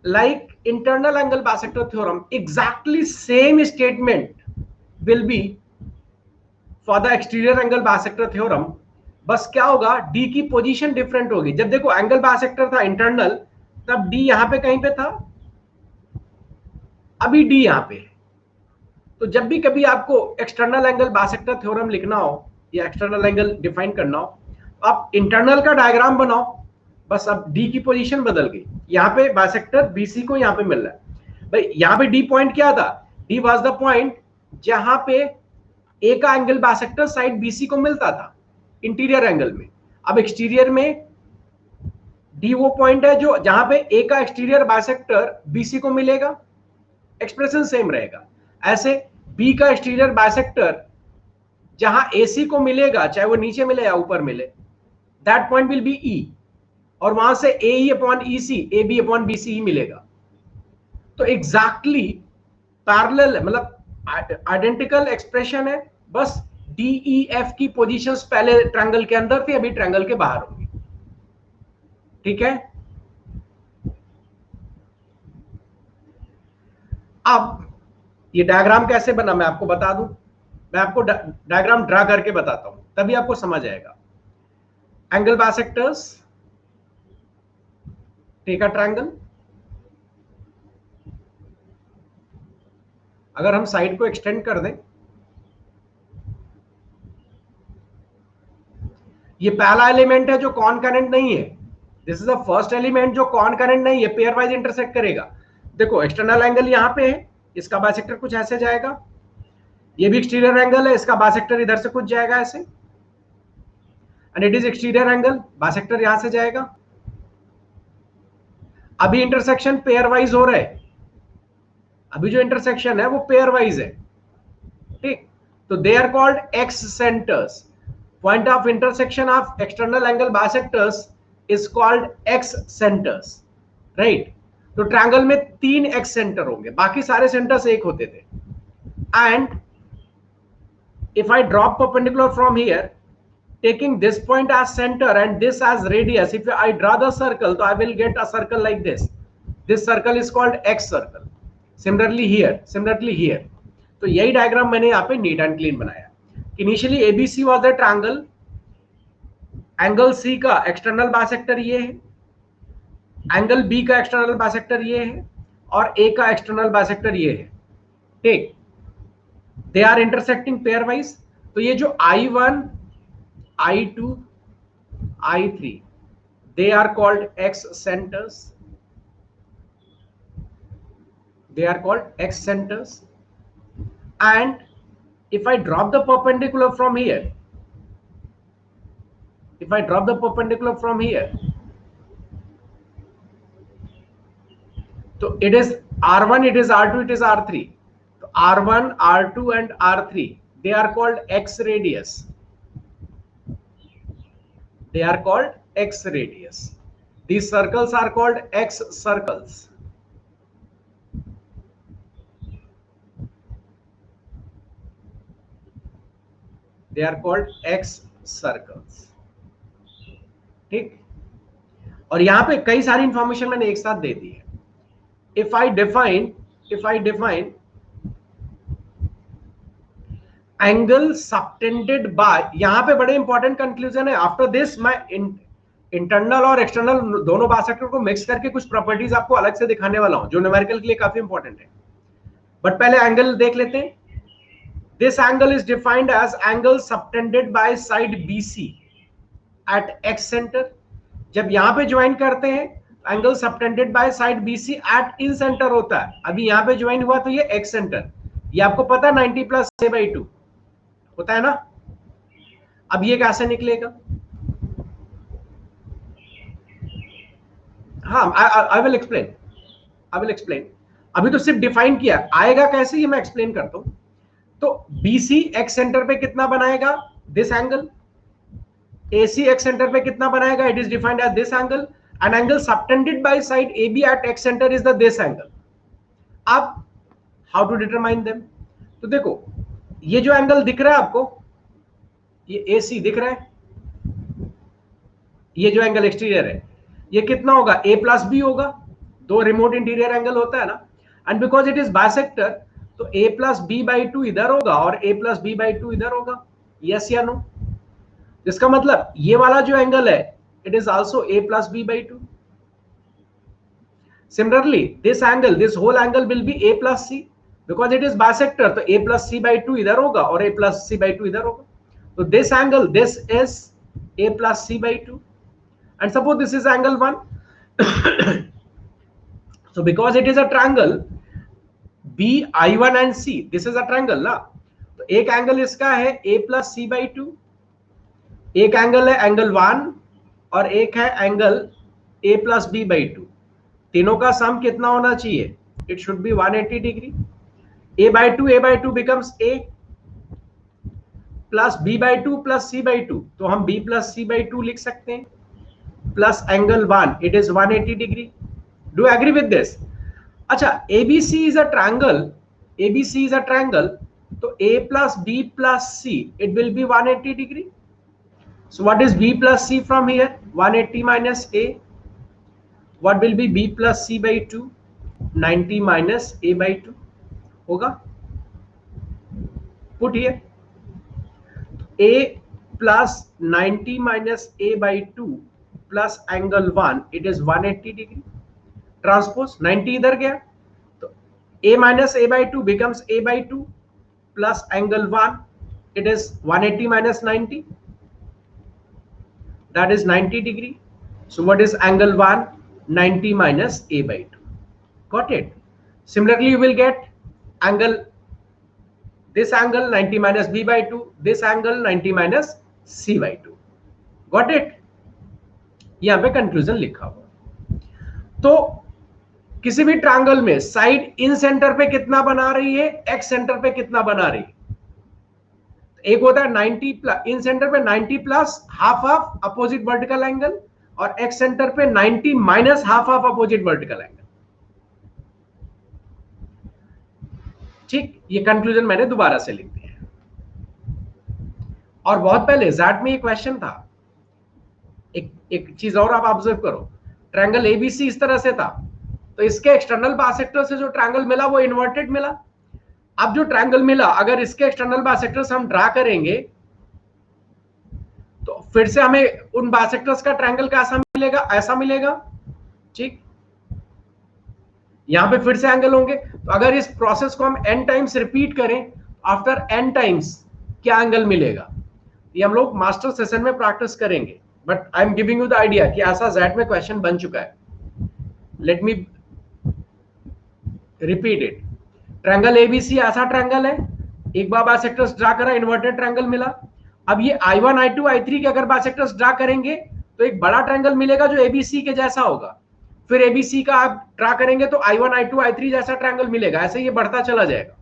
like internal angle bisector theorem, exactly same statement will be for the exterior angle bisector theorem, बस क्या होगा, D की पोजीशन डिफरेंट होगी। जब देखो एंगल बाइसेक्टर था इंटरनल, तब D यहां पे कहीं पे था, अभी D यहां पे। तो जब भी कभी आपको एक्सटर्नल एंगल बाइसेक्टर थ्योरम लिखना हो या एक्सटर्नल एंगल डिफाइन करना हो, आप इंटरनल का डायग्राम बनाओ, बस अब डी की पोजीशन बदल गई, यहाँ पे बाइसेक्टर बीसी को यहाँ पे मिल रहा है। भाई यहाँ पे डी पॉइंट क्या था? डी वाज द पॉइंट जहां पे ए का एंगल बाइसेक्टर साइड बीसी को मिलता था इंटीरियर एंगल में। अब एक्सटीरियर में डी वो पॉइंट है जो जहां पे ए का एक्सटीरियर बाइसेक्टर बीसी को मिलेगा, एक्सप्रेशन सेम रहेगा। ऐसे बी का एक्सटीरियर बाइसेक्टर जहां एसी को मिलेगा, चाहे वो नीचे मिले या ऊपर मिले, that point will be E, और वहां से A E upon E C, A B upon B C ही मिलेगा। तो एग्जैक्टली पैरेलल, मतलब आइडेंटिकल एक्सप्रेशन है, बस डी ई एफ की पोजीशंस पहले ट्रायंगल के अंदर थी, अभी ट्रायंगल के बाहर होंगी। ठीक है, अब ये डायग्राम कैसे बना मैं आपको बता दूं, मैं आपको डायग्राम ड्रा करके बताता हूं, तभी आपको समझ आएगा। Angle bisectors, take a triangle, अगर हम साइड को एक्सटेंड कर दें, ये पहला एलिमेंट है जो कॉनकरेंट नहीं है, this is the first element जो कॉनकरेंट नहीं है, पेयर वाइज इंटरसेक्ट करेगा। देखो एक्सटर्नल एंगल यहां पे है, इसका बाइसेक्टर कुछ ऐसे जाएगा, ये भी एक्सटीरियर एंगल है, इसका बाइसेक्टर इधर से कुछ जाएगा ऐसे, and it is exterior angle, bisector यहां से जाएगा। अभी इंटरसेक्शन पेयर वाइज हो रहा है, अभी जो इंटरसेक्शन है वो पेयर वाइज है, ठीक। तो they are called excentres, point of intersection of external angle bisectors is called excentres, right. तो ट्रायंगल में 3 एक्स सेंटर होंगे, बाकी सारे सेंटर्स एक होते थे। And if I drop perpendicular from here, taking this point as center and this as radius, if I draw the circle, so I will get a circle like this. This circle is called x circle. Similarly here. तो यही diagram मैंने यहाँ पे neat and clean बनाया। Initially ABC was the triangle, angle C का external bisector ये है, angle B का एक्सटर्नल बाइसेक्टर ये है, और A का एक्सटर्नल बाइसेक्टर ये है, ठीक। They are intersecting pairwise. तो ये जो I1, I2, I3, they are called X centers. They are called X centers. And if I drop the perpendicular from here, so it is R1, it is R2, it is R3. So R1, R2 and R3, they are called X radius. They are called X radius. These circles are called X circles. They are called X circles. ठीक, और यहां पे कई सारी information मैंने एक साथ दे दी है। If I define angle subtended bye, यहां पे बड़े इंपॉर्टेंट कंक्लूजन है। आफ्टर दिस मैं इंटरनल और एक्सटर्नल दोनों बाइसेक्टर को मिक्स करके कुछ प्रॉपर्टीज आपको अलग से दिखाने वाला हूं, जो न्यूमेरिकल के लिए काफी इंपॉर्टेंट है। बट पहले एंगल देख लेते हैं। This angle is defined as angle subtended by side BC at excentre. जब यहां पे ज्वाइन करते हैं, angle subtended by side BC at incentre होता है। अभी यहां पे ज्वाइन हुआ तो ये एक्स सेंटर, ये आपको पता है 90 प्लस a/2 होता है ना। अब ये कैसे निकलेगा? हाँ, आई विल एक्सप्लेन। अभी तो सिर्फ डिफाइन किया, आएगा कैसे ये मैं एक्सप्लेन करता हूं। तो BC एक्स सेंटर पे कितना बनाएगा? This angle. AC excentre पे कितना बनाएगा? It is defined as this angle. An angle subtended by side AB at excentre is the this angle. अब हाउ टू डिटरमाइन देम? तो देखो, ये जो एंगल दिख रहा है आपको, ये AC दिख रहा है, ये जो एंगल एक्सटीरियर है, ये कितना होगा? A प्लस B होगा, दो रिमोट इंटीरियर एंगल होता है ना। And because it is bisector, तो A प्लस B/2 इधर होगा और A प्लस B/2 इधर होगा। यस या नो? इसका मतलब ये वाला जो एंगल है, it is also A plus B/2। Similarly this angle, this whole angle will be A plus C, because it is bisector, तो A प्लस C/2 इधर होगा और A प्लस C/2 इधर होगा। तो this angle, this is A plus C/2, and suppose this is angle 1. So because it is a triangle B, I1 and C, this is a triangle ना, तो एक angle इसका है A प्लस C/2, एक angle है angle 1 और एक है angle a plus B by two, तीनों का सम कितना होना चाहिए? It should be 180 degree. a by 2 becomes a plus b by 2 plus c by 2, तो हम b प्लस c by 2 लिख सकते हैं, plus angle 1, it is 180 degree. Do agree with this? अच्छा, ABC is a triangle, ABC is a triangle, तो A plus B plus C, it will be 180 degree. So what is B plus C from here? 180 minus A. What will be B plus C by 2? 90 minus A by 2 होगा. Put here A plus 90 minus A by 2 plus angle 1, it is 180 degree. Transpose 90 इधर गया, तो A minus A by 2 becomes A by 2 plus angle 1, it is 180 minus 90, that is 90 degree. So what is angle 1? 90 minus A by 2. Got it? Similarly, you will get angle, this angle 90 minus B by 2, this angle 90 minus C by 2. Got it? यहाँ पे conclusion लिखा हुआ. तो किसी भी triangle में side इन centre पे कितना बना रही है, एक्स सेंटर पे कितना बना रही है? एक होता है 90 प्लस, इन सेंटर पे 90 plus half half opposite vertical angle, और एक्स सेंटर पे 90 minus half half opposite vertical angle. ठीक, ये कंक्लूजन मैंने दोबारा से लिख दिया. और बहुत पहले जैट में ये क्वेश्चन था. एक चीज और आप ऑब्जर्व करो, ट्रायंगल एबीसी इस तरह से था, तो इसके एक्सटर्नल बाइसेक्टर से जो ट्रायंगल मिला वो इन्वर्टेड मिला. अब जो ट्रायंगल मिला, अगर इसके एक्सटर्नल बाइसेक्टर्स हम ड्रा करेंगे तो फिर से हमें उन बाइसेक्टर्स का ट्रायंगल कैसा मिलेगा? ऐसा मिलेगा. ठीक, यहां पे फिर से एंगल होंगे. तो अगर इस प्रोसेस को हम n टाइम्स रिपीट करें, आफ्टर n टाइम्स क्या एंगल मिलेगा, ये हम लोग मास्टर सेशन में प्रैक्टिस करेंगे. But I am giving you the idea कि ऐसा जेड में क्वेश्चन बन चुका है. Let me repeat it. Triangle ABC ऐसा ट्रायंगल है, एक बार बाइसेक्टर्स ड्रा करा, इन्वर्टेड ट्रायंगल मिला. अब ये I1 I2 I3 के अगर बाइसेक्टर्स ड्रा करेंगे तो एक बड़ा ट्रायंगल मिलेगा जो एबीसी के जैसा होगा. फिर एबीसी का आप ड्रा करेंगे तो I1 I2 I3 जैसा ट्रायंगल मिलेगा. ऐसे ये बढ़ता चला जाएगा.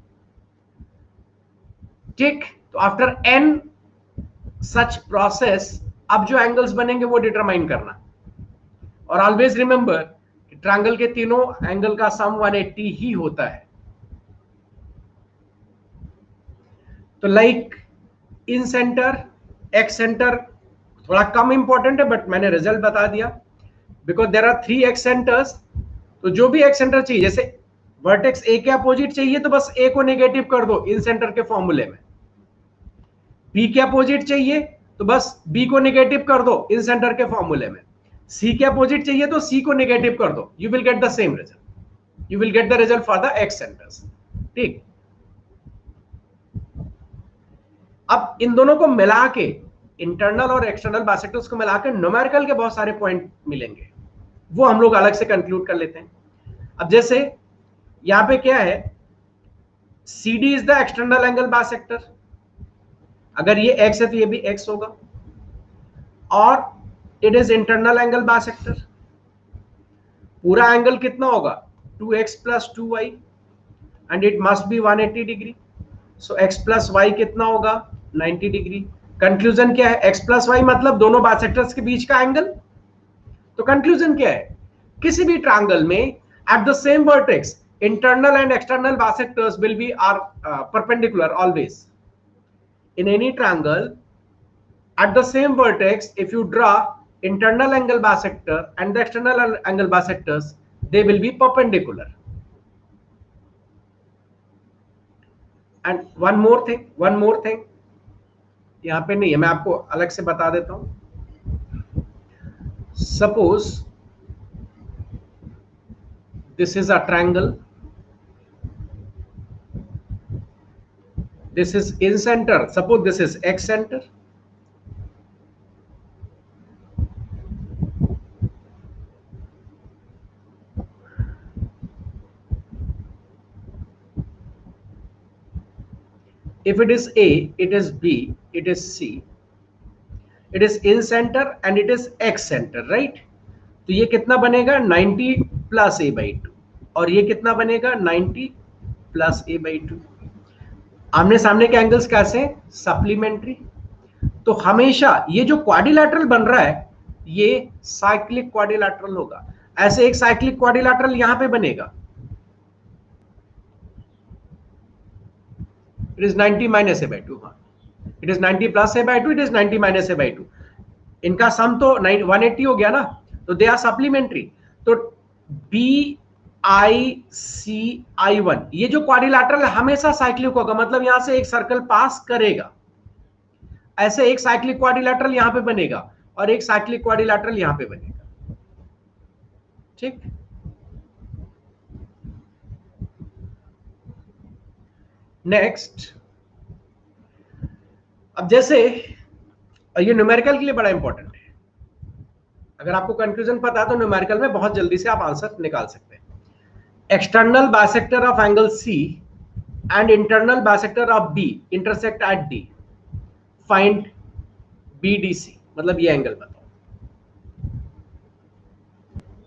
ठीक, तो आफ्टर n सच प्रोसेस अब जो एंगल्स बनेंगे वो डिटरमाइन करना. और ऑलवेज रिमेंबर, ट्रायंगल के तीनों एंगल का सम 180 ही होता है. तो like in centre, excentre थोड़ा कम इंपॉर्टेंट है, बट मैंने रिजल्ट बता दिया. Because there are 3 excentres, तो जो भी एक्स सेंटर चाहिए, जैसे वर्टेक्स ए के अपोजिट चाहिए तो बस ए को नेगेटिव कर दो इन सेंटर के फॉर्मूले में. बी के अपोजिट चाहिए तो बस बी को नेगेटिव कर दो इन सेंटर के फॉर्मूले में. सी के अपोजिट चाहिए तो सी को नेगेटिव कर दो. You will get the same result. You will get the result for the x centres. ठीक, अब इन दोनों को मिला के, इंटरनल और एक्सटर्नल बाइसेक्टर्स को मिला के न्यूमेरिकल के बहुत सारे पॉइंट मिलेंगे, वो हम लोग अलग से कंक्लूड कर लेते हैं. अब जैसे यहां पे क्या है, CD is the external angle bisector. अगर ये x है तो ये भी x होगा, और it is internal angle bisector. पूरा एंगल कितना होगा? 2x plus 2y, and it must be 180 degree. So x plus y कितना होगा? 90 डिग्री. कंक्लूजन क्या है? x plus y मतलब दोनों बाइसेक्टर्स के बीच का एंगल. तो कंक्लूजन क्या है? किसी भी ट्रायंगल में at the same vertex internal and external bisectors will be perpendicular always. In any triangle, at the same vertex, if you draw internal angle bisector and the external angle bisectors, they will be perpendicular. And one more thing, यहाँ पे नहीं है, मैं आपको अलग से बता देता हूँ. Suppose this is a triangle. This is in center. Suppose this is x center. If it is A, it is B, it is C. It is in center and it is x center, right? तो ये कितना बनेगा 90 plus A by to, और ये कितना बनेगा 90 plus A by to. आमने सामने के एंगल्स कैसे, सप्लीमेंट्री। तो हमेशा ये जो क्वाड्रिलैटरल बन रहा है ये साइक्लिक क्वाड्रिलैटरल होगा। ऐसे एक साइक्लिक क्वाड्रिलैटरल यहां पे बनेगा, it is 90 minus A by two, हाँ it is 90 plus A by two, it is 90 minus A by two. इनका सम तो 180 हो गया ना, तो दे आर सप्लीमेंट्री। तो B I C I one, ये जो क्वाड्रिलैटरल हमेशा साइक्लिक होगा, मतलब यहां से एक सर्कल पास करेगा। ऐसे एक साइक्लिक क्वाड्रिलैटरल यहां पे बनेगा और एक साइक्लिक क्वाड्रिलैटरल यहां पे बनेगा, ठीक। नेक्स्ट, अब जैसे ये न्यूमेरिकल के लिए बड़ा इंपॉर्टेंट है। अगर आपको कंफ्यूजन पता है तो न्यूमेरिकल में बहुत जल्दी से आप आंसर निकाल सकते हैं। External bisector of angle C and internal bisector of B intersect at D, find B D C, मतलब ये एंगल बताओ,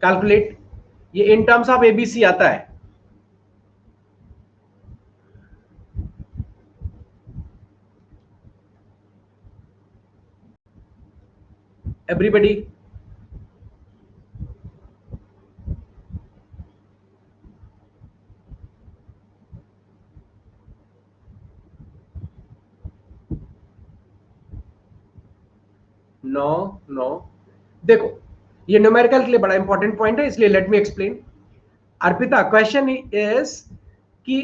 कैलकुलेट। ये इन टर्म्स ऑफ एबीसी आता है। एवरीबडी, नो नो, देखो ये न्यूमेरिकल के लिए बड़ा इंपॉर्टेंट पॉइंट है, इसलिए let me explain. Arpita, question is कि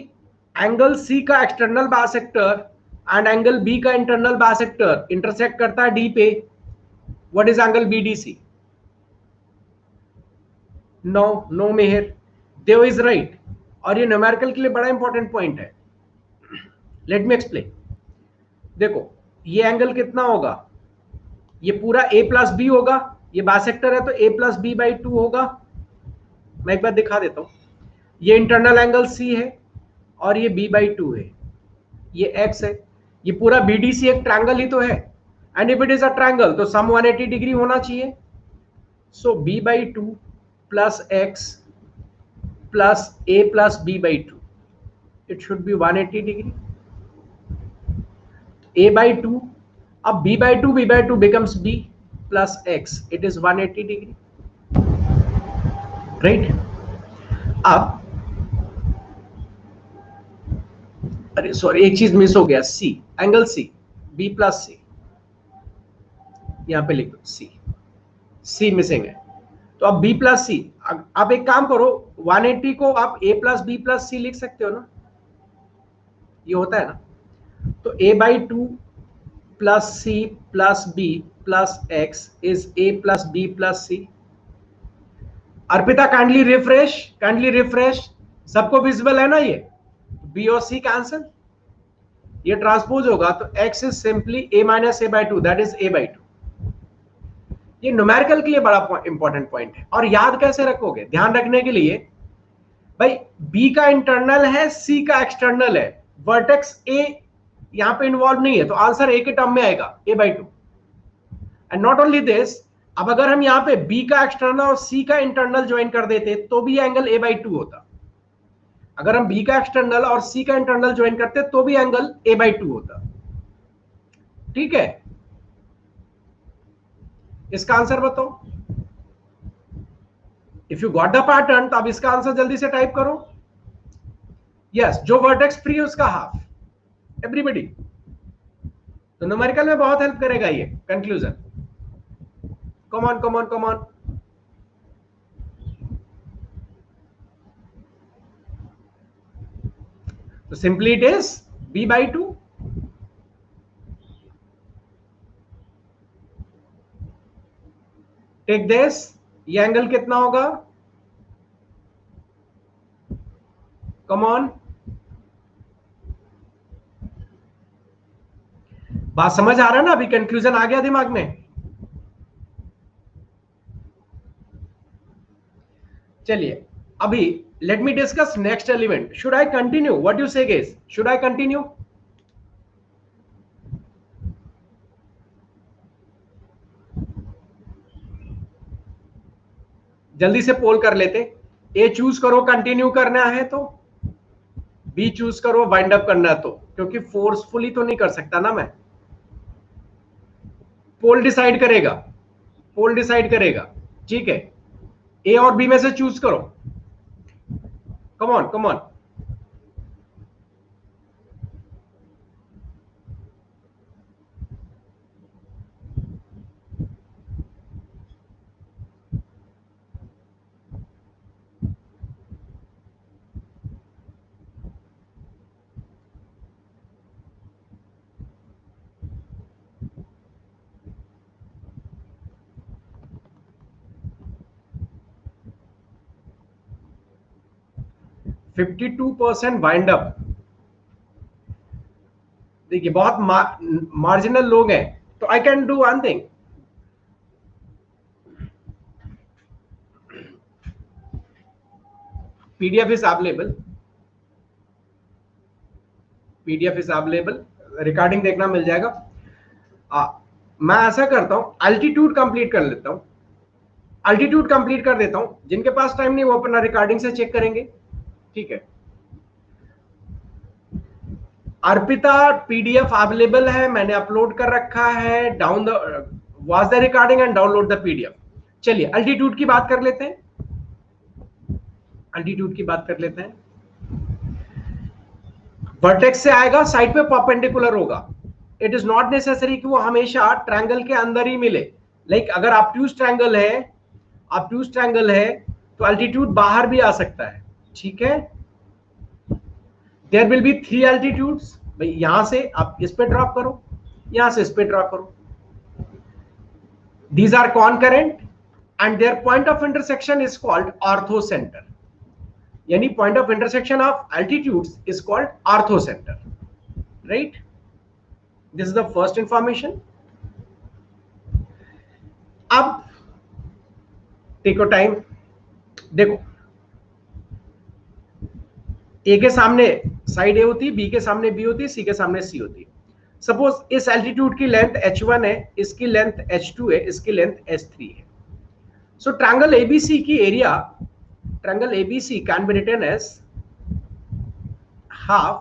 एंगल सी का external bisector and angle B का इंटरनल बाइसेक्टर इंटरसेक्ट करता है डी पे, what is angle BDC? No no Mehar, Dev is right. और ये न्यूमेरिकल के लिए बड़ा इंपॉर्टेंट पॉइंट है, लेट मी एक्सप्लेन। देखो ये एंगल कितना होगा, ये पूरा a प्लस बी होगा, ये बाइसेक्टर है तो a plus B by two होगा। मैं एक बार दिखा देता हूं, ये इंटरनल एंगल c है और ये b बाई टू है, ये x है, ये पूरा BDC एक ट्रायंगल ही तो है, and if it is a triangle तो सम 180 डिग्री होना चाहिए। सो b by two plus x plus a plus b by two, it should be 180 degree. a by to, अब b by to becomes b plus x, it is 180 degree, right. अब अरे sorry एक चीज miss हो गया, c, angle c, b plus c, यहां पे लिख दो c, c मिसिंग है। तो अब b प्लस सी, आप एक काम करो 180 को आप a प्लस बी प्लस सी लिख सकते हो ना, ये होता है ना। तो a by two plus C plus B plus X is a plus B plus C. Arpita kindly refresh, सबको विजिबल है ना ये, बी और सी कैंसिल, ये ट्रांसपोज होगा तो x is simply a minus A by to, that is a by to. ये numerical के लिए बड़ा इंपॉर्टेंट पॉइंट है। और याद कैसे रखोगे, ध्यान रखने के लिए, भाई b का इंटरनल है, c का एक्सटर्नल है, वर्टेक्स a यहां पे इन्वॉल्व नहीं है, तो आंसर a के टर्म में आएगा a by to. And not only this, अब अगर हम यहाँ पे b का एक्सटर्नल और c का इंटरनल ज्वाइन कर देते तो भी एंगल a बाई टू होता। अगर हम b का एक्सटर्नल और c का इंटरनल ज्वाइन करते तो भी एंगल a बाई टू होता, ठीक है। इसका आंसर बताओ, if you got the pattern तो अब इसका आंसर जल्दी से टाइप करो। यस, जो वर्टेक्स फ्री है उसका हाफ, एवरीबडी। तो न्यूमेरिकल में बहुत हेल्प करेगा ये conclusion. Come on come on come on. तो simply it is b by two, take this, ये एंगल कितना होगा, कम ऑन। बात समझ आ रहा है ना, अभी कंक्लूजन आ गया दिमाग में। चलिए अभी let me discuss next element. Should I continue, what you से गाइस, शुड आई कंटिन्यू? जल्दी से पोल कर लेते। ए चूज करो कंटिन्यू करना है तो, बी चूज करो वाइंड अप करना है तो, क्योंकि फोर्सफुली तो नहीं कर सकता ना मैं। पोल डिसाइड करेगा, पोल डिसाइड करेगा, ठीक है। ए और बी में से चूज करो, कम on come on. 52% wind up. देखिए बहुत मार्जिनल लोग हैं, तो I can do one thing. PDF is available, PDF is available, recording देखना मिल जाएगा। मैं ऐसा करता हूं, अल्टीट्यूड कंप्लीट कर लेता हूं, अल्टीट्यूड कंप्लीट कर देता हूं। जिनके पास टाइम नहीं वो अपना रिकॉर्डिंग से चेक करेंगे, ठीक है। अर्पिता पीडीएफ अवेलेबल है, मैंने अपलोड कर रखा है। Down the watch the recording and download the PDF. चलिए अल्टीट्यूड की बात कर लेते हैं, अल्टीट्यूड की बात कर लेते हैं। वर्टेक्स से आएगा, साइड पे परपेंडिकुलर होगा। इट इज नॉट नेसेसरी कि वो हमेशा ट्रायंगल के अंदर ही मिले। लाइक अगर ऑब्ट्यूज ट्रायंगल है, ऑब्ट्यूज ट्रायंगल है तो अल्टीट्यूड बाहर भी आ सकता है, ठीक है। There will be 3 altitudes. भाई यहां से आप इस पे ड्रॉप करो, यहां से इस पे ड्रॉप करो। These are concurrent and their point of intersection is called orthocenter. यानी point of intersection of altitudes is called orthocenter, right? This is the first information. अब टेको टाइम, देखो ए के सामने साइड ए होती है, बी के सामने बी होती है, सी के सामने सी होती है। सपोज इस एल्टीट्यूड की लेंथ h1 है, इसकी लेंथ h2 है, इसकी लेंथ h3 है। सो ट्रायंगल एबीसी की area, triangle ABC can be written as half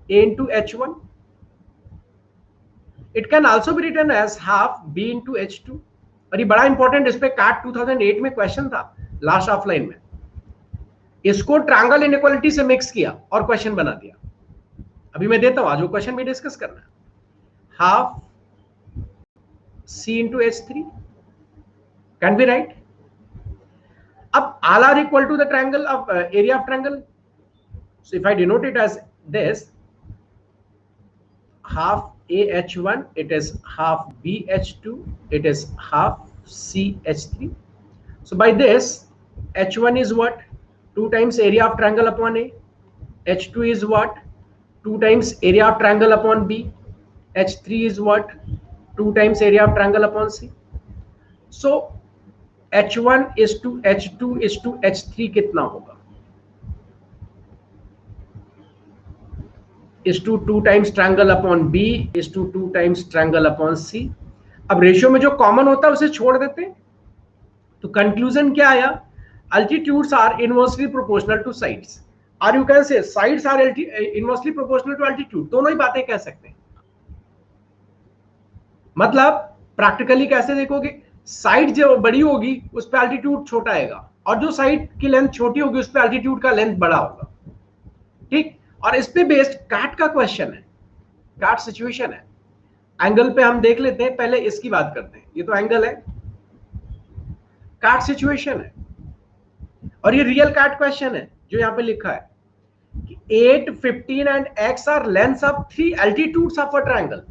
A into H1. It can also be written as half B into H2. और ये बड़ा इंपॉर्टेंट, इस पे काट 2008 में क्वेश्चन था लास्ट ऑफलाइन में। इसको ट्रायंगल इनइक्वालिटी से मिक्स किया और क्वेश्चन बना दिया। अभी मैं देता हूं, आज वो क्वेश्चन भी डिस्कस करना है। Half C into H3 can be right. अब all are equal to the triangle of area of triangle. So if I denote it as this, half AH1, it is half BH2, it is half CH3. So by this, H1 is what? 2 times area of triangle upon A. H2 is what? 2 times area of triangle upon B. H3 is what? 2 times area of triangle upon C. So H1 is to H2 is to H3 कितना होगा? is to 2 times triangle upon B is to 2 times triangle upon C. अब ratio में जो common होता है उसे छोड़ देते हैं, तो कंक्लूजन क्या आया? Altitudes are inversely proportional to sides, और you can say sides are inversely proportional to altitude. दोनों ही बातें कह सकते हैं। मतलब प्रैक्टिकली कैसे देखोगे? साइड जो बड़ी होगी उस पर अल्टीट्यूड छोटा आएगा, और जो साइड की लेंथ छोटी होगी उस पर अल्टीट्यूड का लेंथ बड़ा होगा, ठीक। और इस पे बेस्ड काट का क्वेश्चन है, काट सिचुएशन है। एंगल पे हम देख लेते हैं, पहले इसकी बात करते हैं। ये तो एंगल है, काट सिचुएशन है, और ये रियल काट क्वेश्चन है जो यहां पे लिखा है कि 8, 15 and x are lengths of 3 altitudes of a triangle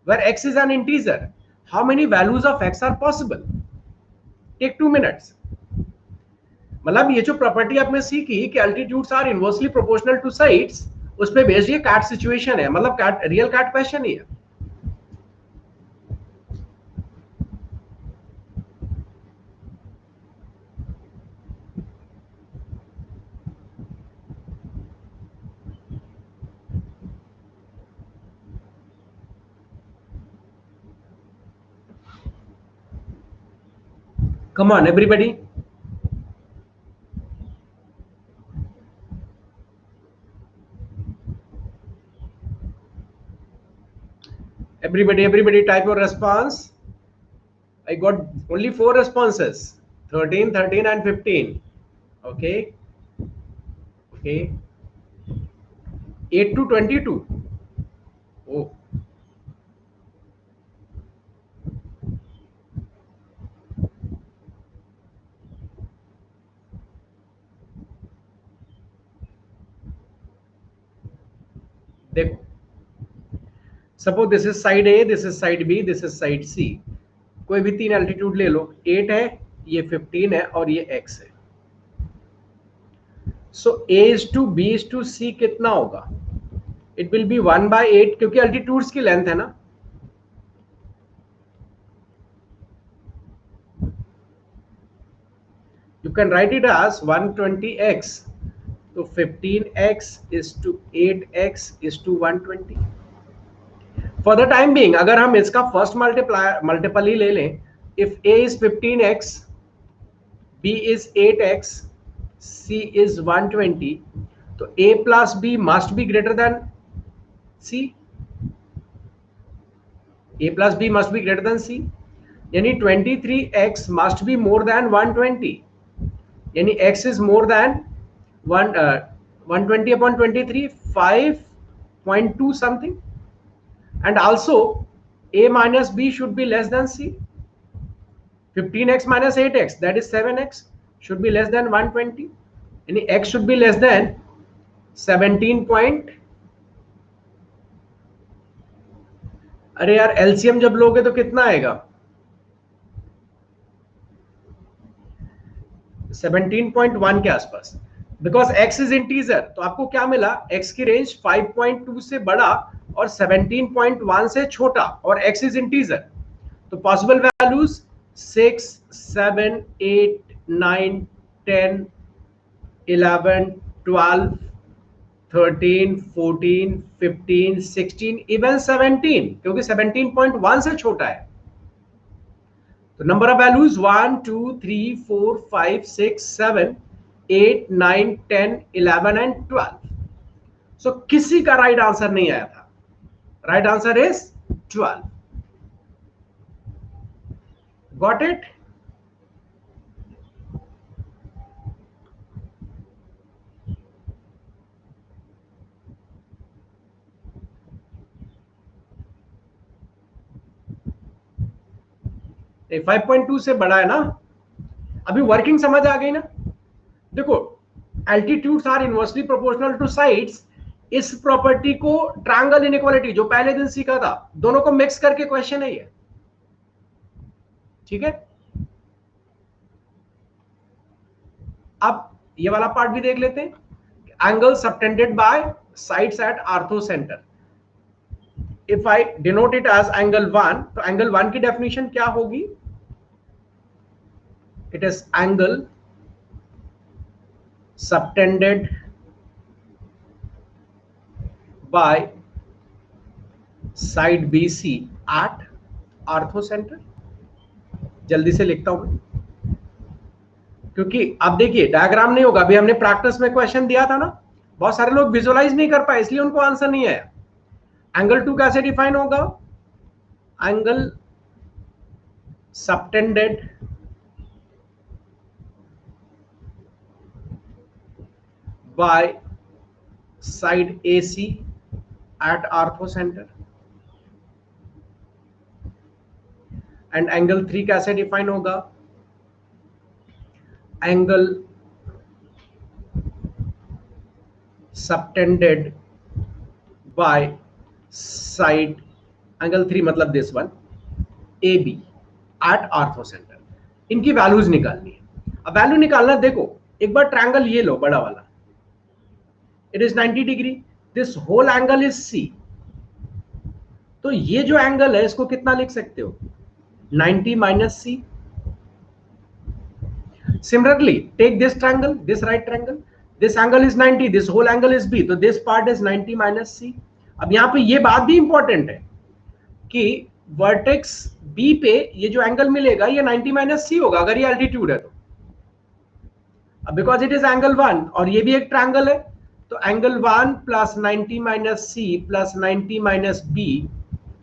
where x is an integer. How many values of x are possible? Take 2 minutes. मतलब ये जो प्रॉपर्टी आपने सीखी कि altitudes are inversely proportional to sides, उस पे बेस्ड ये काट सिचुएशन है, मतलब काट रियल काट क्वेश्चन ही है। Come on everybody, Everybody type your response. I got only 4 responses, 13, 13 and 15. Okay. 8 to 22. Oh. देखो, suppose this is side A, this is side B, this is side C. कोई भी 3 altitude ले लो. 8 है, ये 15 है और ये x है. सो a is to b is to c कितना होगा? इट विल बी 1/8 क्योंकि एल्टीट्यूड्स की लेंथ है ना. You can write it as 120x. तो 15x is to 8x is to 120. For the time being, अगर हम इसका फर्स्ट मल्टीपल ही ले लें, if a is 15x, b is 8x, c is 120, तो a plus b must be greater than c. a plus b must be greater than c. यानी 23x must be more than 120. यानी x is more than 120 upon 23, 5.2 something. And also a minus b should be less than c. 15x minus 8x, that is 7x, should be less than 120. यानी x should be less than 17 point. अरे यार LCM जब लोगे तो कितना आएगा? 17.1 के आसपास. बिकॉज x इज इंटीजर, तो आपको क्या मिला? x की रेंज 5.2 से बड़ा और 17.1 से छोटा, और x इज इंटीजर. तो पॉसिबल वैल्यूज 6, 7, 8, 9, 10, 11, 12, 13, 14, 15, 16, इवन 17, क्योंकि 17.1 से छोटा है. तो नंबर ऑफ वैल्यूज 1, 2, 3, 4, 5, 6, 7, 8, 9, 10, 11 एंड 12. सो किसी का राइट आंसर नहीं आया था. Right answer is 12. Got it? ये 5.2 से बड़ा है ना. अभी वर्किंग समझ आ गई ना. देखो, altitudes are inversely proportional to sides. इस प्रॉपर्टी को ट्रायंगल इनइक्वालिटी जो पहले दिन सीखा था, दोनों को मिक्स करके क्वेश्चन है ये. ठीक है. अब ये वाला पार्ट भी देख लेते हैं. Angle subtended by sides at orthocentre. If I denote it as angle 1, तो एंगल 1 की डेफिनेशन क्या होगी? It is angle subtended by side BC at orthocentre. जल्दी से लिखता हूं मैं, क्योंकि अब देखिए डायग्राम नहीं होगा. अभी हमने प्रैक्टिस में क्वेश्चन दिया था ना, बहुत सारे लोग विजुअलाइज नहीं कर पाए, इसलिए उनको आंसर नहीं आया. एंगल 2 कैसे डिफाइन होगा? Angle subtended by side AC at ortho center. And angle 3 कैसे डिफाइन होगा? Angle subtended by side, angle 3 मतलब this one, AB at ortho center. इनकी वैल्यूज निकालनी है. अब वैल्यू निकालना, देखो एक बार ट्रायंगल ये लो बड़ा वाला, it is 90 degree. This whole angle is C. तो ये जो एंगल है इसको कितना लिख सकते हो? 90 minus C. Similarly take this triangle, this right triangle, this angle is 90, this whole angle is B, तो this part is 90 minus C. अब यहां पे ये बात भी इंपॉर्टेंट है कि वर्टेक्स B पे ये जो एंगल मिलेगा ये 90 माइनस C होगा अगर ये एल्टीट्यूड है तो. अब बिकॉज इट इज एंगल 1 और ये भी एक ट्रायंगल है, तो angle 1 plus 90 minus C plus 90 minus B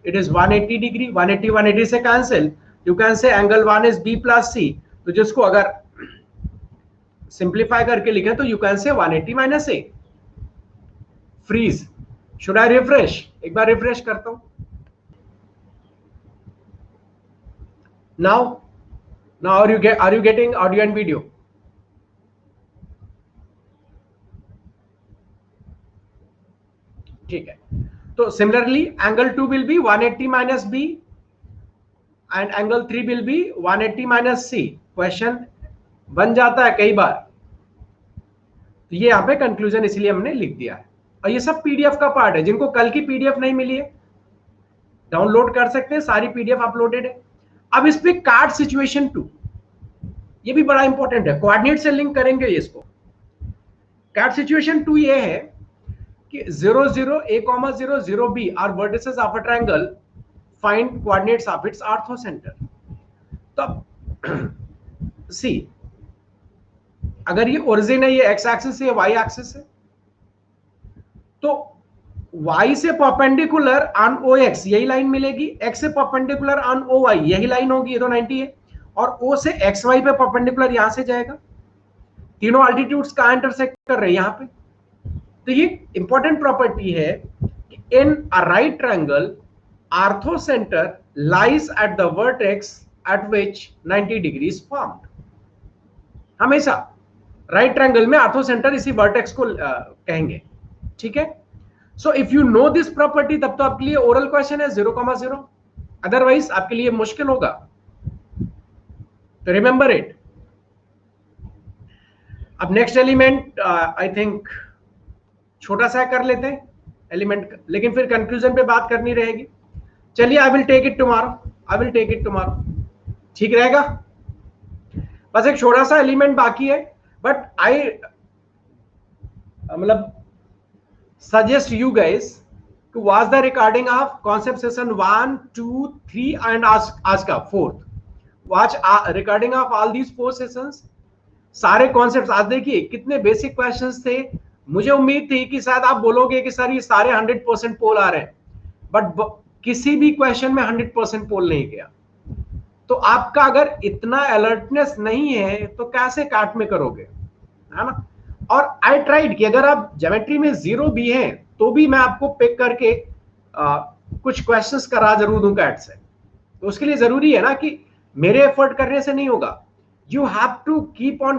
it is 180 degree. 180 से cancel. You can say angle 1 is B plus C. तो जिसको अगर simplify करके लिखें तो you can say 180 minus A. Freeze. Should I refresh? एक बार refresh करता हूं. Now are you getting audio and video? ठीक है. तो similarly angle 2 will be 180 minus B and angle 3 will be 180 minus C. Question बन जाता है कई बार. तो ये यहाँ पे कंक्लूजन इसलिए हमने लिख दिया है. और ये सब पीडीएफ का पार्ट है. जिनको कल की पीडीएफ नहीं मिली है डाउनलोड कर सकते हैं, सारी पीडीएफ अपलोडेड है. अब इस पे कार्ड सिचुएशन 2, ये भी बड़ा इंपॉर्टेंट है. कोऑर्डिनेट से लिंक करेंगे इसको. कार्ड सिचुएशन 2 ये है कि 0 0 a 0 0 b are vertices of a triangle, find coordinates of its orthocenter. तो सी अगर ये ओरिजिन है, ये एक्स एक्सिस है, वाई एक्सिस है, तो y से परपेंडिकुलर ऑन OX यही लाइन मिलेगी, x से परपेंडिकुलर ऑन OY यही लाइन होगी, ये तो 90 है, और O से XY पे परपेंडिकुलर यहां से जाएगा. तीनों अल्टीट्यूड्स कहां इंटरसेक्ट कर रहे हैं? यहां पे. तो ये इंपॉर्टेंट प्रॉपर्टी है कि in a right triangle orthocentre lies at the vertex at which 90 degree is formed. हमेशा राइट ट्रायंगल में ऑर्थोसेंटर इसी वर्टेक्स को कहेंगे. ठीक है. So if you know this property तब तो आपके लिए ओरल क्वेश्चन है 0,0, अदरवाइज आपके लिए मुश्किल होगा. तो रिमेंबर इट. अब नेक्स्ट एलिमेंट आई थिंक छोटा सा कर लेते हैं एलिमेंट, लेकिन फिर कंक्लूजन पे बात करनी रहेगी. चलिए, I will take it tomorrow. ठीक रहेगा. बस एक छोटा सा एलिमेंट बाकी है, बट आई मतलब suggest you guys to watch the recording of concept session 1, 2, 3 and ask 4th. Watch recording of all these 4 sessions. सारे कॉन्सेप्ट्स आज देखिए कितने बेसिक क्वेश्चंस थे. मुझे उम्मीद थी कि शायद आप बोलोगे कि सर ये सारे 100% पोल आ रहे हैं, बट किसी भी क्वेश्चन में 100% पोल नहीं गया. तो आपका अगर इतना अलर्टनेस नहीं है तो कैसे काट में करोगे, है ना. और आई ट्राइड कि अगर आप ज्योमेट्री में 0 भी हैं तो भी मैं आपको पिक करके कुछ क्वेश्चंस करा जरूर दूंगा कैट से. तो उसके लिए जरूरी है ना कि मेरे एफर्ट करने से नहीं होगा. You have to keep on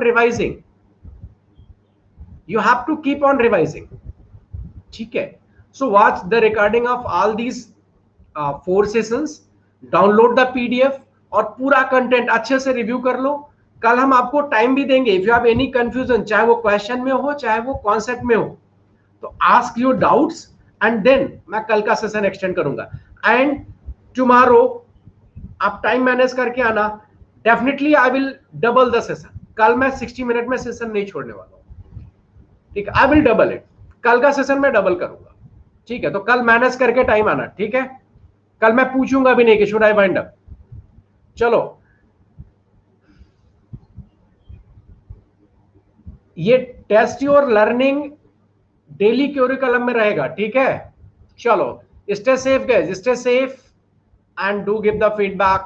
revising. ठीक है. So watch the recording of all these 4 sessions, download the PDF और पूरा कंटेंट अच्छे से रिव्यू कर लो. कल हम आपको टाइम भी देंगे. If you have any confusion, चाहे वो क्वेश्चन में हो चाहे वो कॉन्सेप्ट में हो, तो ask your doubts and then मैं कल का सेशन एक्सटेंड करूंगा. एंड टुमारो आप टाइम मैनेज करके आना. Definitely I will double the session. कल मैं 60 मिनट में सेशन नहीं छोड़ने वाला हूं. ठीक है. आई विल डबल इट. कल का सेशन मैं डबल करूंगा. ठीक है. तो कल मैनेज करके टाइम आना. ठीक है. कल मैं पूछूंगा भी नहीं कि शुड आई वाइंड अप. चलो, ये test your learning daily curriculum में रहेगा. ठीक है. चलो, stay safe guys, stay safe and do give the feedback.